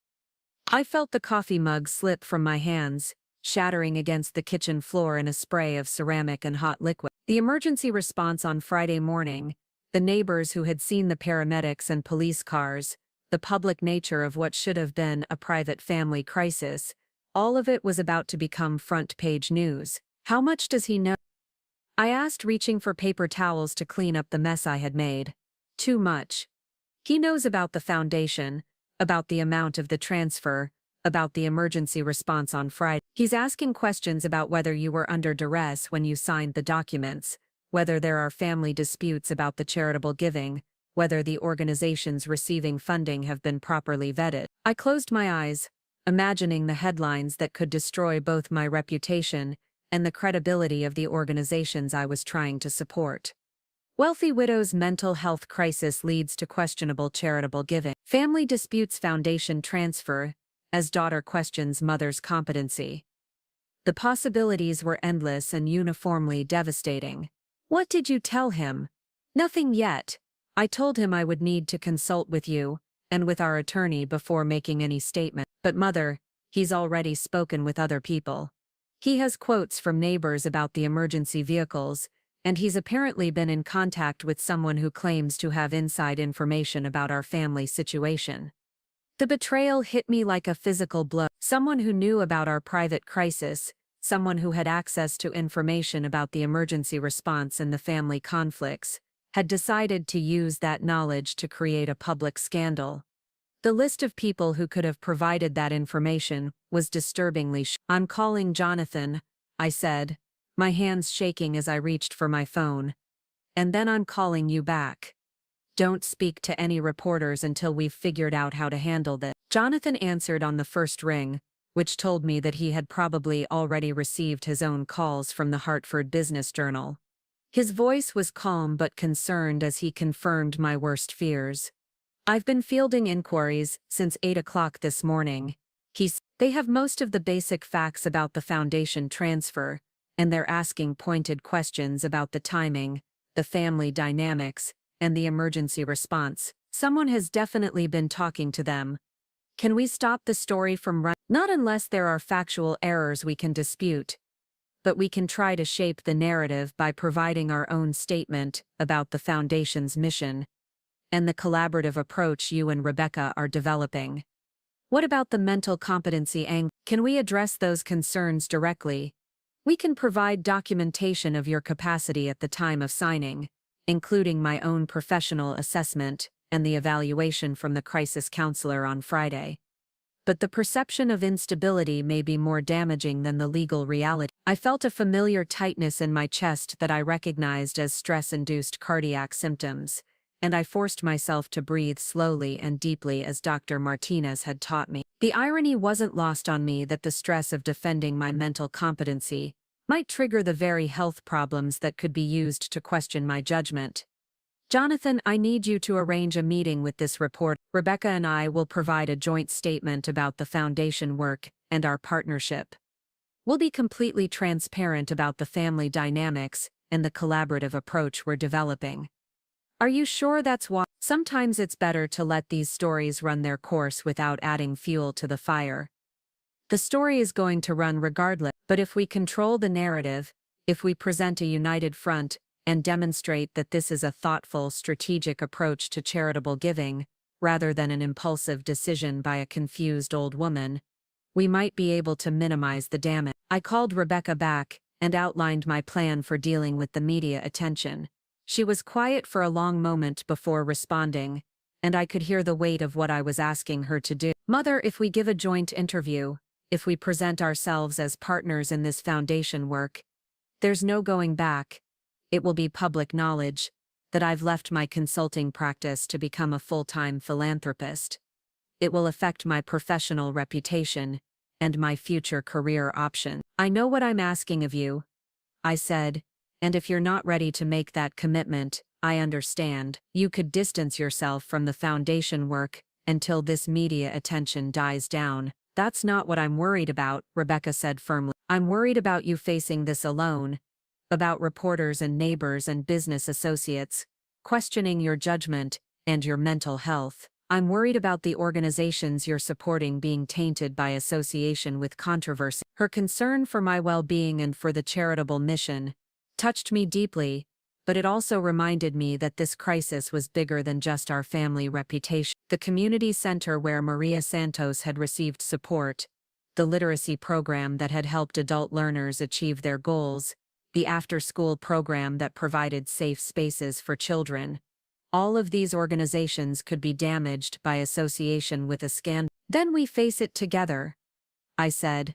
I felt the coffee mug slip from my hands, shattering against the kitchen floor in a spray of ceramic and hot liquid. The emergency response on Friday morning, the neighbors who had seen the paramedics and police cars, the public nature of what should have been a private family crisis, all of it was about to become front-page news. "How much does he know?" I asked, reaching for paper towels to clean up the mess I had made. "Too much. He knows about the foundation, about the amount of the transfer, about the emergency response on Friday. He's asking questions about whether you were under duress when you signed the documents, whether there are family disputes about the charitable giving, whether the organizations receiving funding have been properly vetted." I closed my eyes, imagining the headlines that could destroy both my reputation and the credibility of the organizations I was trying to support. Wealthy widow's mental health crisis leads to questionable charitable giving. Family disputes foundation transfer, as daughter questions mother's competency. The possibilities were endless and uniformly devastating. "What did you tell him?" "Nothing yet. I told him I would need to consult with you and with our attorney before making any statement. But mother, he's already spoken with other people. He has quotes from neighbors about the emergency vehicles, and he's apparently been in contact with someone who claims to have inside information about our family situation." The betrayal hit me like a physical blow. Someone who knew about our private crisis, someone who had access to information about the emergency response and the family conflicts, had decided to use that knowledge to create a public scandal. The list of people who could have provided that information was disturbingly "I'm calling Jonathan," I said, my hands shaking as I reached for my phone. "And then I'm calling you back. Don't speak to any reporters until we've figured out how to handle this." Jonathan answered on the first ring, which told me that he had probably already received his own calls from the Hartford Business Journal. His voice was calm but concerned as he confirmed my worst fears. "I've been fielding inquiries since 8 o'clock this morning." They have most of the basic facts about the foundation transfer, and they're asking pointed questions about the timing, the family dynamics, and the emergency response. Someone has definitely been talking to them. Can we stop the story from running? Not unless there are factual errors we can dispute. But we can try to shape the narrative by providing our own statement about the Foundation's mission and the collaborative approach you and Rebecca are developing. What about the mental competency angle? Can we address those concerns directly? We can provide documentation of your capacity at the time of signing, including my own professional assessment and the evaluation from the crisis counselor on Friday. but the perception of instability may be more damaging than the legal reality. I felt a familiar tightness in my chest that I recognized as stress-induced cardiac symptoms, and I forced myself to breathe slowly and deeply as Dr. Martinez had taught me. The irony wasn't lost on me that the stress of defending my mental competency might trigger the very health problems that could be used to question my judgment. Jonathan, I need you to arrange a meeting with this reporter. Rebecca and I will provide a joint statement about the foundation work and our partnership. We'll be completely transparent about the family dynamics and the collaborative approach we're developing. Are you sure that's why? Sometimes it's better to let these stories run their course without adding fuel to the fire. The story is going to run regardless, but if we control the narrative, if we present a united front, and demonstrate that this is a thoughtful, strategic approach to charitable giving, rather than an impulsive decision by a confused old woman, we might be able to minimize the damage. I called Rebecca back and outlined my plan for dealing with the media attention. She was quiet for a long moment before responding, and I could hear the weight of what I was asking her to do. Mother, if we give a joint interview, if we present ourselves as partners in this foundation work, there's no going back. It will be public knowledge that I've left my consulting practice to become a full-time philanthropist. It will affect my professional reputation and my future career options. I know what I'm asking of you, I said, and if you're not ready to make that commitment, I understand. You could distance yourself from the foundation work until this media attention dies down. That's not what I'm worried about, Rebecca said firmly. I'm worried about you facing this alone, about reporters and neighbors and business associates, questioning your judgment and your mental health. I'm worried about the organizations you're supporting being tainted by association with controversy. Her concern for my well-being and for the charitable mission touched me deeply, but it also reminded me that this crisis was bigger than just our family reputation. The community center where Maria Santos had received support, the literacy program that had helped adult learners achieve their goals, the after-school program that provided safe spaces for children. All of these organizations could be damaged by association with a scandal. Then we face it together, I said.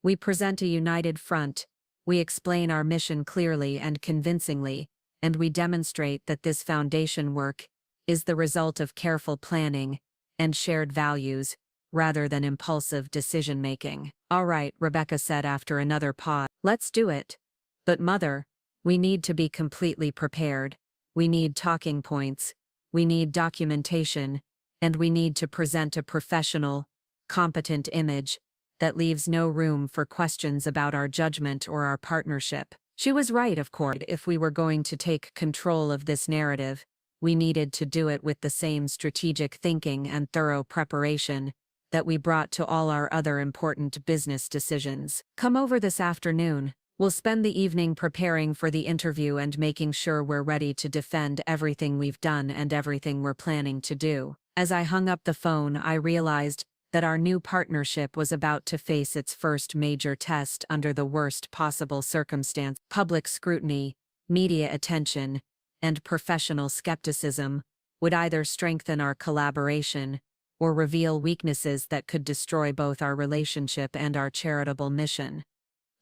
We present a united front, we explain our mission clearly and convincingly, and we demonstrate that this foundation work is the result of careful planning and shared values, rather than impulsive decision-making. All right, Rebecca said after another pause. Let's do it. But Mother, we need to be completely prepared. We need talking points, we need documentation, and we need to present a professional, competent image that leaves no room for questions about our judgment or our partnership. She was right, of course. If we were going to take control of this narrative, we needed to do it with the same strategic thinking and thorough preparation that we brought to all our other important business decisions. Come over this afternoon. We'll spend the evening preparing for the interview and making sure we're ready to defend everything we've done and everything we're planning to do. As I hung up the phone, I realized that our new partnership was about to face its first major test under the worst possible circumstance. Public scrutiny, media attention, and professional skepticism would either strengthen our collaboration or reveal weaknesses that could destroy both our relationship and our charitable mission.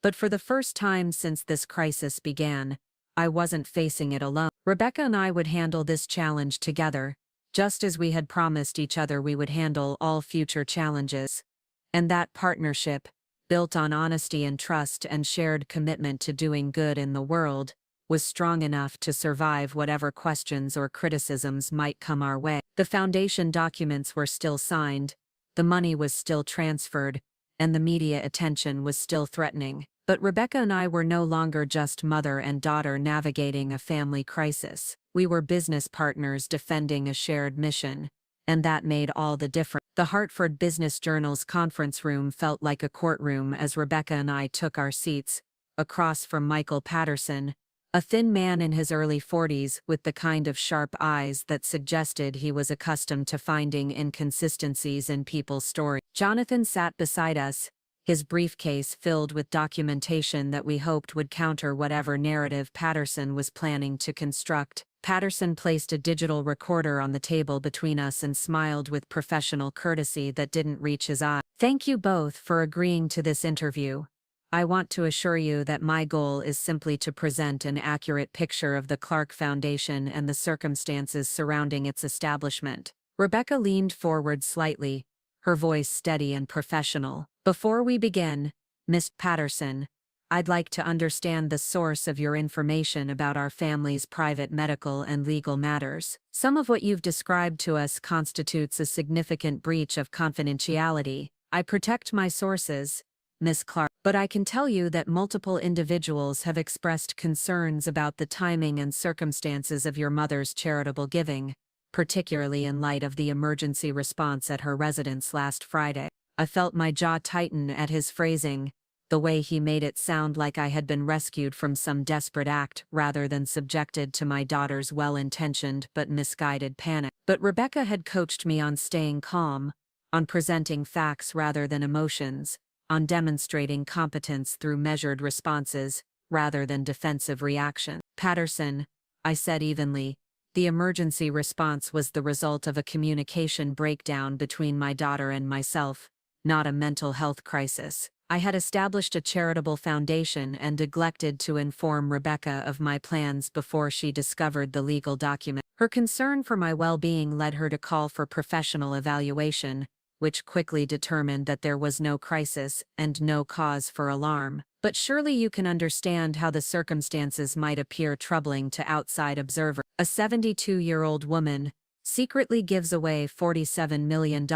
But for the first time since this crisis began, I wasn't facing it alone. Rebecca and I would handle this challenge together, just as we had promised each other we would handle all future challenges. And that partnership, built on honesty and trust and shared commitment to doing good in the world, was strong enough to survive whatever questions or criticisms might come our way. The foundation documents were still signed, the money was still transferred, and the media attention was still threatening. But Rebecca and I were no longer just mother and daughter navigating a family crisis. We were business partners defending a shared mission, and that made all the difference. The Hartford Business Journal's conference room felt like a courtroom as Rebecca and I took our seats, across from Michael Patterson, a thin man in his early 40s with the kind of sharp eyes that suggested he was accustomed to finding inconsistencies in people's stories. Jonathan sat beside us, his briefcase filled with documentation that we hoped would counter whatever narrative Patterson was planning to construct. Patterson placed a digital recorder on the table between us and smiled with professional courtesy that didn't reach his eye. Thank you both for agreeing to this interview. I want to assure you that my goal is simply to present an accurate picture of the Clark Foundation and the circumstances surrounding its establishment. Rebecca leaned forward slightly, her voice steady and professional. Before we begin, Miss Patterson, I'd like to understand the source of your information about our family's private medical and legal matters. Some of what you've described to us constitutes a significant breach of confidentiality. I protect my sources, Miss Clark, but I can tell you that multiple individuals have expressed concerns about the timing and circumstances of your mother's charitable giving, particularly in light of the emergency response at her residence last Friday. I felt my jaw tighten at his phrasing, the way he made it sound like I had been rescued from some desperate act rather than subjected to my daughter's well-intentioned but misguided panic. But Rebecca had coached me on staying calm, on presenting facts rather than emotions, on demonstrating competence through measured responses rather than defensive reaction. Patterson, I said evenly, the emergency response was the result of a communication breakdown between my daughter and myself, not a mental health crisis. I had established a charitable foundation and neglected to inform Rebecca of my plans before she discovered the legal document. Her concern for my well-being led her to call for professional evaluation, which quickly determined that there was no crisis and no cause for alarm. But surely you can understand how the circumstances might appear troubling to outside observers. A 72-year-old woman secretly gives away $47 million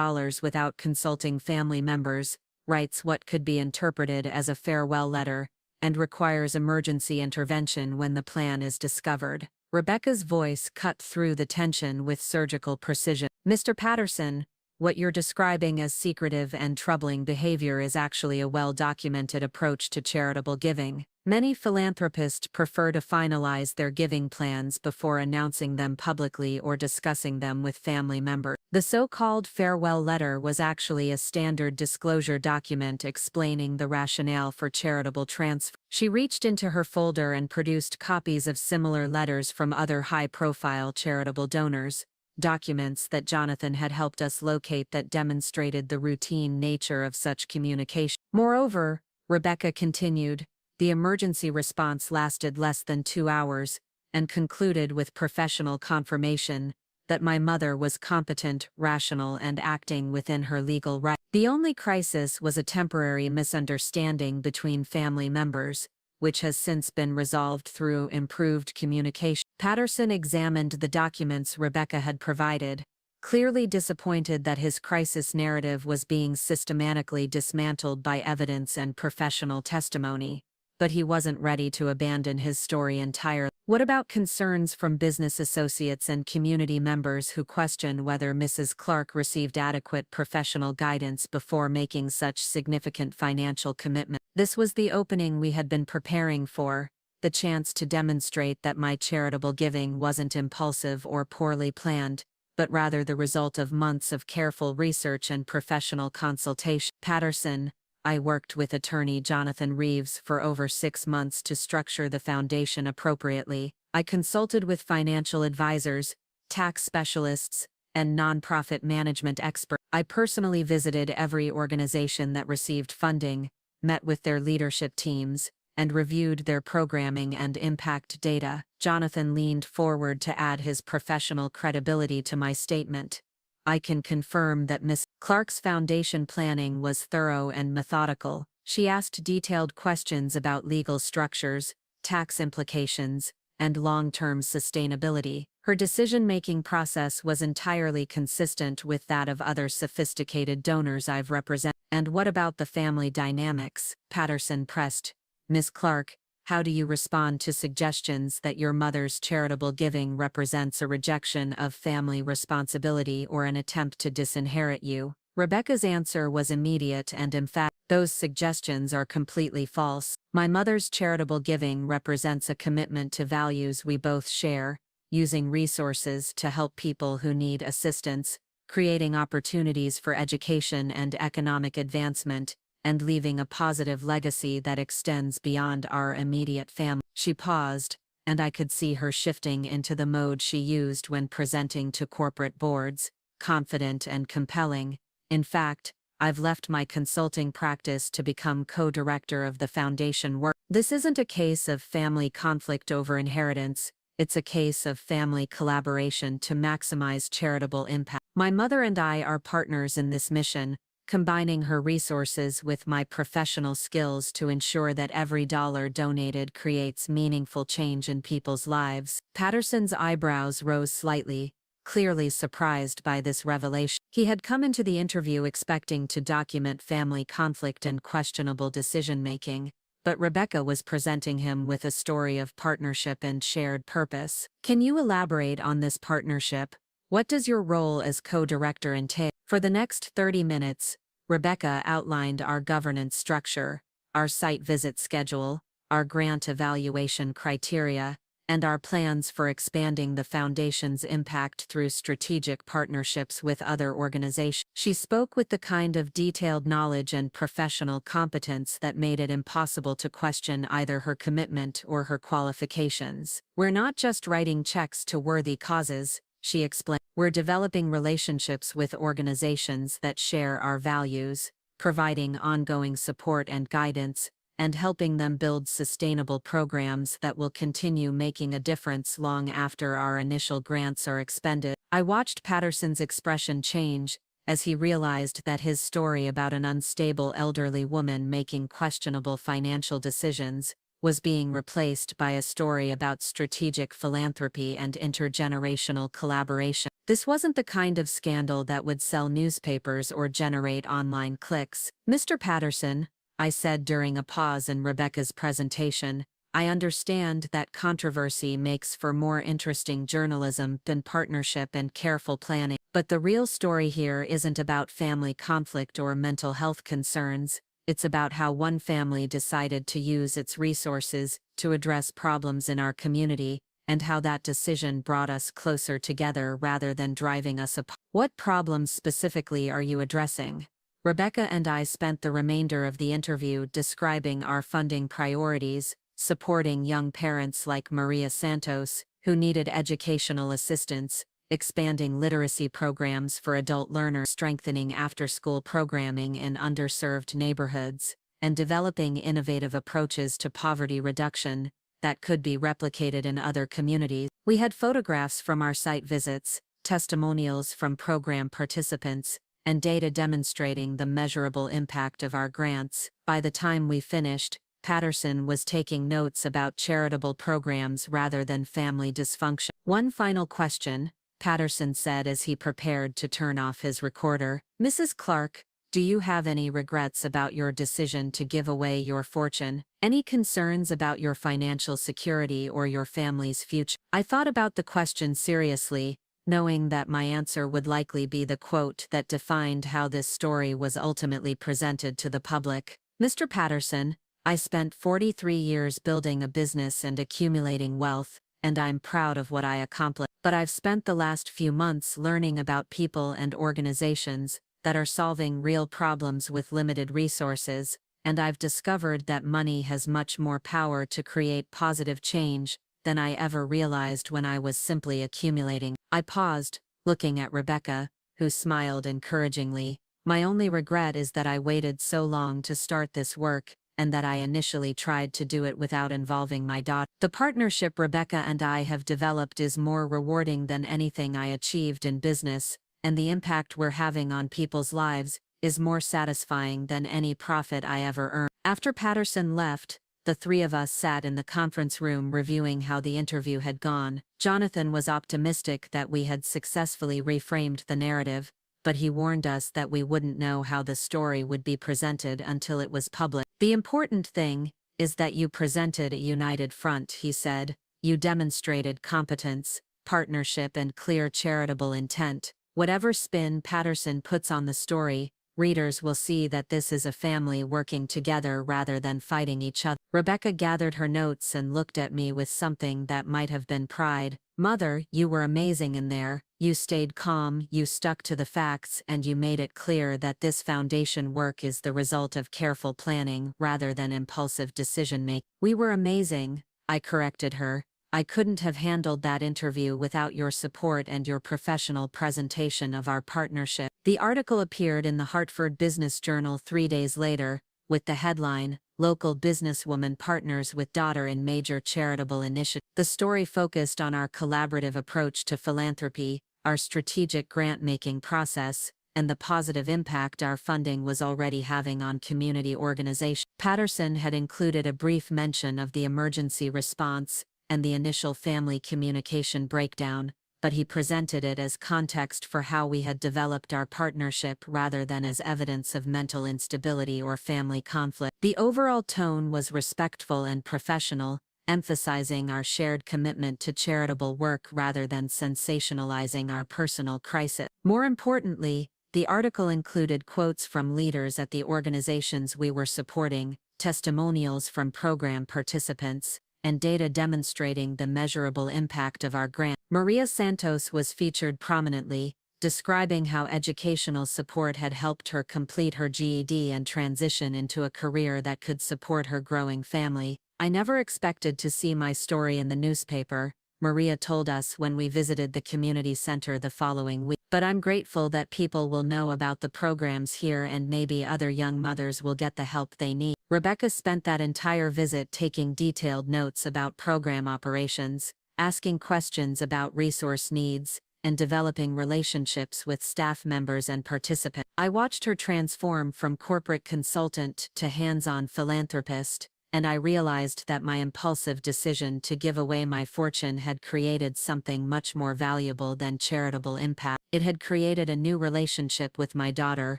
without consulting family members, writes what could be interpreted as a farewell letter, and requires emergency intervention when the plan is discovered. Rebecca's voice cut through the tension with surgical precision. Mr. Patterson, what you're describing as secretive and troubling behavior is actually a well-documented approach to charitable giving. Many philanthropists prefer to finalize their giving plans before announcing them publicly or discussing them with family members. The so-called farewell letter was actually a standard disclosure document explaining the rationale for charitable transfer. She reached into her folder and produced copies of similar letters from other high-profile charitable donors, documents that Jonathan had helped us locate that demonstrated the routine nature of such communication. Moreover, Rebecca continued, the emergency response lasted less than 2 hours and concluded with professional confirmation that my mother was competent, rational, and acting within her legal rights. The only crisis was a temporary misunderstanding between family members, which has since been resolved through improved communication. Patterson examined the documents Rebecca had provided, clearly disappointed that his crisis narrative was being systematically dismantled by evidence and professional testimony. But he wasn't ready to abandon his story entirely. What about concerns from business associates and community members who question whether Mrs. Clark received adequate professional guidance before making such significant financial commitment? This was the opening we had been preparing for, the chance to demonstrate that my charitable giving wasn't impulsive or poorly planned, but rather the result of months of careful research and professional consultation. Patterson, I worked with attorney Jonathan Reeves for over 6 months to structure the foundation appropriately. I consulted with financial advisors, tax specialists, and nonprofit management experts. I personally visited every organization that received funding, met with their leadership teams, and reviewed their programming and impact data. Jonathan leaned forward to add his professional credibility to my statement. I can confirm that Ms. Clark's foundation planning was thorough and methodical. She asked detailed questions about legal structures, tax implications, and long-term sustainability. Her decision-making process was entirely consistent with that of other sophisticated donors I've represented. And what about the family dynamics? Patterson pressed. Ms. Clark, how do you respond to suggestions that your mother's charitable giving represents a rejection of family responsibility or an attempt to disinherit you? Rebecca's answer was immediate and emphatic. Those suggestions are completely false. My mother's charitable giving represents a commitment to values we both share, using resources to help people who need assistance, creating opportunities for education and economic advancement, and leaving a positive legacy that extends beyond our immediate family. She paused, and I could see her shifting into the mode she used when presenting to corporate boards, confident and compelling. In fact, I've left my consulting practice to become co-director of the foundation work. This isn't a case of family conflict over inheritance, it's a case of family collaboration to maximize charitable impact. My mother and I are partners in this mission, combining her resources with my professional skills to ensure that every dollar donated creates meaningful change in people's lives. Patterson's eyebrows rose slightly, clearly surprised by this revelation. He had come into the interview expecting to document family conflict and questionable decision-making, but Rebecca was presenting him with a story of partnership and shared purpose. Can you elaborate on this partnership? What does your role as co-director entail? For the next 30 minutes, Rebecca outlined our governance structure, our site visit schedule, our grant evaluation criteria, and our plans for expanding the foundation's impact through strategic partnerships with other organizations. She spoke with the kind of detailed knowledge and professional competence that made it impossible to question either her commitment or her qualifications. We're not just writing checks to worthy causes, she explained. We're developing relationships with organizations that share our values, providing ongoing support and guidance, and helping them build sustainable programs that will continue making a difference long after our initial grants are expended. I watched Patterson's expression change as he realized that his story about an unstable elderly woman making questionable financial decisions was being replaced by a story about strategic philanthropy and intergenerational collaboration. This wasn't the kind of scandal that would sell newspapers or generate online clicks. Mr. Patterson, I said during a pause in Rebecca's presentation, I understand that controversy makes for more interesting journalism than partnership and careful planning. But the real story here isn't about family conflict or mental health concerns. It's about how one family decided to use its resources to address problems in our community, and how that decision brought us closer together rather than driving us apart. What problems specifically are you addressing? Rebecca and I spent the remainder of the interview describing our funding priorities, supporting young parents like Maria Santos, who needed educational assistance, expanding literacy programs for adult learners, strengthening after-school programming in underserved neighborhoods, and developing innovative approaches to poverty reduction that could be replicated in other communities. We had photographs from our site visits, testimonials from program participants, and data demonstrating the measurable impact of our grants. By the time we finished, Patterson was taking notes about charitable programs rather than family dysfunction. One final question, Patterson said as he prepared to turn off his recorder. Mrs. Clark, do you have any regrets about your decision to give away your fortune? Any concerns about your financial security or your family's future? I thought about the question seriously, knowing that my answer would likely be the quote that defined how this story was ultimately presented to the public. Mr. Patterson, I spent 43 years building a business and accumulating wealth, and I'm proud of what I accomplished. But I've spent the last few months learning about people and organizations that are solving real problems with limited resources, and I've discovered that money has much more power to create positive change than I ever realized when I was simply accumulating. I paused, looking at Rebecca, who smiled encouragingly. My only regret is that I waited so long to start this work, and that I initially tried to do it without involving my daughter. The partnership Rebecca and I have developed is more rewarding than anything I achieved in business, and the impact we're having on people's lives is more satisfying than any profit I ever earned. After Patterson left, the three of us sat in the conference room reviewing how the interview had gone. Jonathan was optimistic that we had successfully reframed the narrative, but he warned us that we wouldn't know how the story would be presented until it was published. The important thing is that you presented a united front, he said. You demonstrated competence, partnership, and clear charitable intent. Whatever spin Patterson puts on the story, readers will see that this is a family working together rather than fighting each other. Rebecca gathered her notes and looked at me with something that might have been pride. Mother, you were amazing in there. You stayed calm, you stuck to the facts, and you made it clear that this foundation work is the result of careful planning rather than impulsive decision-making. We were amazing, I corrected her. I couldn't have handled that interview without your support and your professional presentation of our partnership. The article appeared in the Hartford Business Journal 3 days later, with the headline, Local Businesswoman Partners with Daughter in Major Charitable Initiative. The story focused on our collaborative approach to philanthropy, our strategic grant-making process, and the positive impact our funding was already having on community organizations. Patterson had included a brief mention of the emergency response and the initial family communication breakdown, but he presented it as context for how we had developed our partnership rather than as evidence of mental instability or family conflict. The overall tone was respectful and professional, emphasizing our shared commitment to charitable work rather than sensationalizing our personal crisis. More importantly, the article included quotes from leaders at the organizations we were supporting, testimonials from program participants, and data demonstrating the measurable impact of our grant. Maria Santos was featured prominently, describing how educational support had helped her complete her GED and transition into a career that could support her growing family. I never expected to see my story in the newspaper, Maria told us when we visited the community center the following week. But I'm grateful that people will know about the programs here and maybe other young mothers will get the help they need. Rebecca spent that entire visit taking detailed notes about program operations, asking questions about resource needs, and developing relationships with staff members and participants. I watched her transform from corporate consultant to hands-on philanthropist, and I realized that my impulsive decision to give away my fortune had created something much more valuable than charitable impact. It had created a new relationship with my daughter,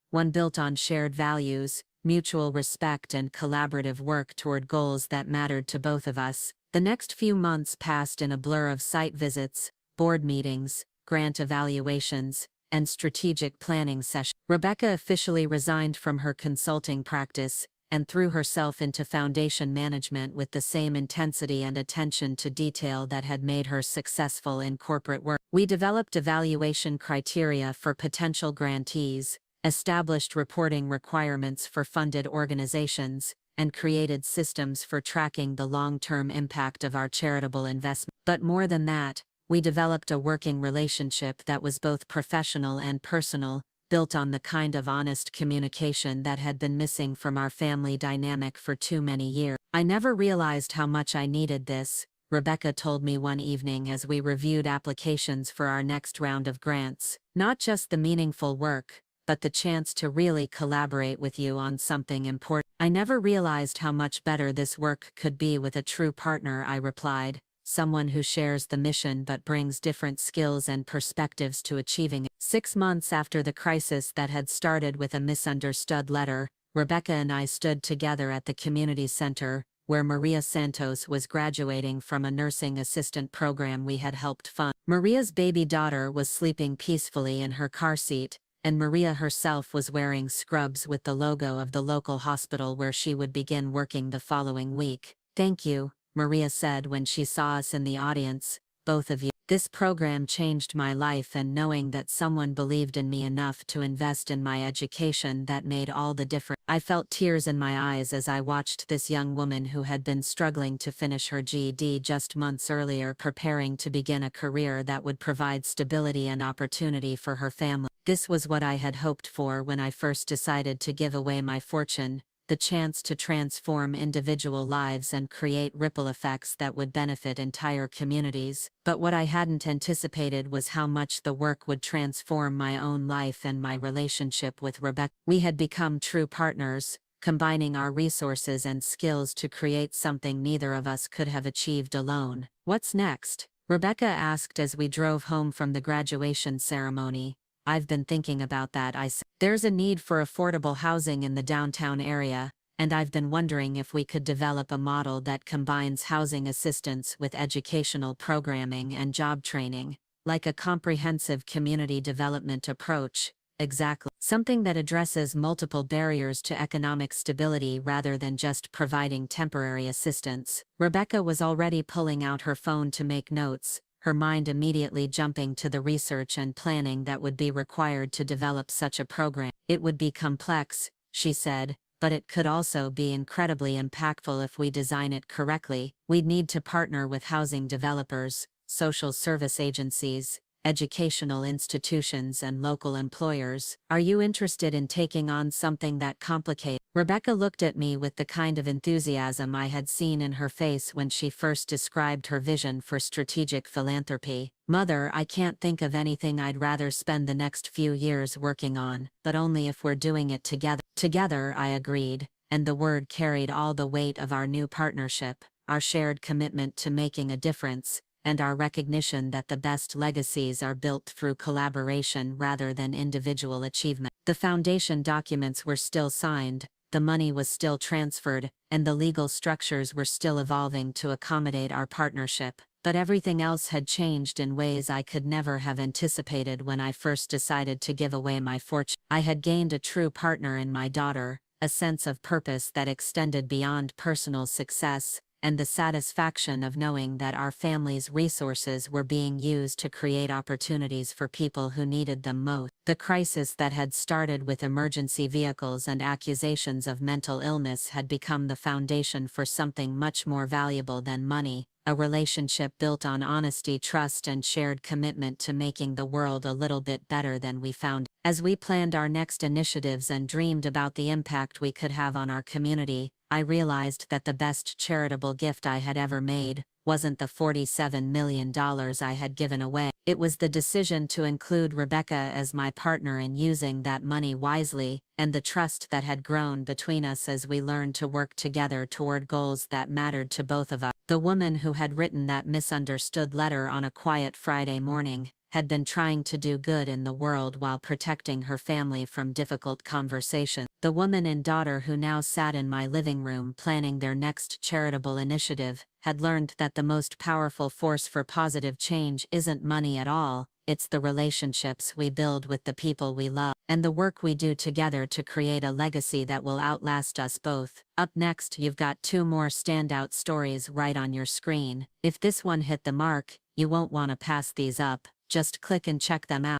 one built on shared values, mutual respect and collaborative work toward goals that mattered to both of us. The next few months passed in a blur of site visits, board meetings, grant evaluations, and strategic planning sessions. Rebecca officially resigned from her consulting practice and threw herself into foundation management with the same intensity and attention to detail that had made her successful in corporate work. We developed evaluation criteria for potential grantees, established reporting requirements for funded organizations, and created systems for tracking the long-term impact of our charitable investment. But more than that, we developed a working relationship that was both professional and personal, built on the kind of honest communication that had been missing from our family dynamic for too many years. I never realized how much I needed this, Rebecca told me one evening as we reviewed applications for our next round of grants. Not just the meaningful work, but the chance to really collaborate with you on something important. I never realized how much better this work could be with a true partner, I replied. Someone who shares the mission but brings different skills and perspectives to achieving it. 6 months after the crisis that had started with a misunderstood letter, Rebecca and I stood together at the community center, where Maria Santos was graduating from a nursing assistant program we had helped fund. Maria's baby daughter was sleeping peacefully in her car seat, and Maria herself was wearing scrubs with the logo of the local hospital where she would begin working the following week. "Thank you," Maria said when she saw us in the audience, "both of you. This program changed my life, and knowing that someone believed in me enough to invest in my education, that made all the difference." I felt tears in my eyes as I watched this young woman who had been struggling to finish her GED just months earlier preparing to begin a career that would provide stability and opportunity for her family. This was what I had hoped for when I first decided to give away my fortune. The chance to transform individual lives and create ripple effects that would benefit entire communities. But what I hadn't anticipated was how much the work would transform my own life and my relationship with Rebecca. We had become true partners, combining our resources and skills to create something neither of us could have achieved alone. "What's next?" Rebecca asked as we drove home from the graduation ceremony. "I've been thinking about that," I said. "There's a need for affordable housing in the downtown area, and I've been wondering if we could develop a model that combines housing assistance with educational programming and job training, like a comprehensive community development approach." Exactly. Something that addresses multiple barriers to economic stability rather than just providing temporary assistance. Rebecca was already pulling out her phone to make notes, her mind immediately jumping to the research and planning that would be required to develop such a program. "It would be complex," she said, but it could also be incredibly impactful if we design it correctly. We'd need to partner with housing developers, social service agencies, educational institutions, and local employers. Are you interested in taking on something that complicates? Rebecca looked at me with the kind of enthusiasm I had seen in her face when she first described her vision for strategic philanthropy. Mother, I can't think of anything I'd rather spend the next few years working on, but only if we're doing it together. Together, I agreed, and the word carried all the weight of our new partnership, our shared commitment to making a difference, and our recognition that the best legacies are built through collaboration rather than individual achievement. The foundation documents were still signed, the money was still transferred, and the legal structures were still evolving to accommodate our partnership. But everything else had changed in ways I could never have anticipated when I first decided to give away my fortune. I had gained a true partner in my daughter, a sense of purpose that extended beyond personal success, and the satisfaction of knowing that our family's resources were being used to create opportunities for people who needed them most. The crisis that had started with emergency vehicles and accusations of mental illness had become the foundation for something much more valuable than money, a relationship built on honesty, trust, and shared commitment to making the world a little bit better than we found. As we planned our next initiatives and dreamed about the impact we could have on our community, I realized that the best charitable gift I had ever made wasn't the $47 million I had given away. It was the decision to include Rebecca as my partner in using that money wisely, and the trust that had grown between us as we learned to work together toward goals that mattered to both of us. The woman who had written that misunderstood letter on a quiet Friday morning had been trying to do good in the world while protecting her family from difficult conversations. The woman and daughter who now sat in my living room planning their next charitable initiative had learned that the most powerful force for positive change isn't money at all, it's the relationships we build with the people we love, and the work we do together to create a legacy that will outlast us both. Up next, you've got 2 more standout stories right on your screen. If this one hit the mark, you won't want to pass these up. Just click and check them out.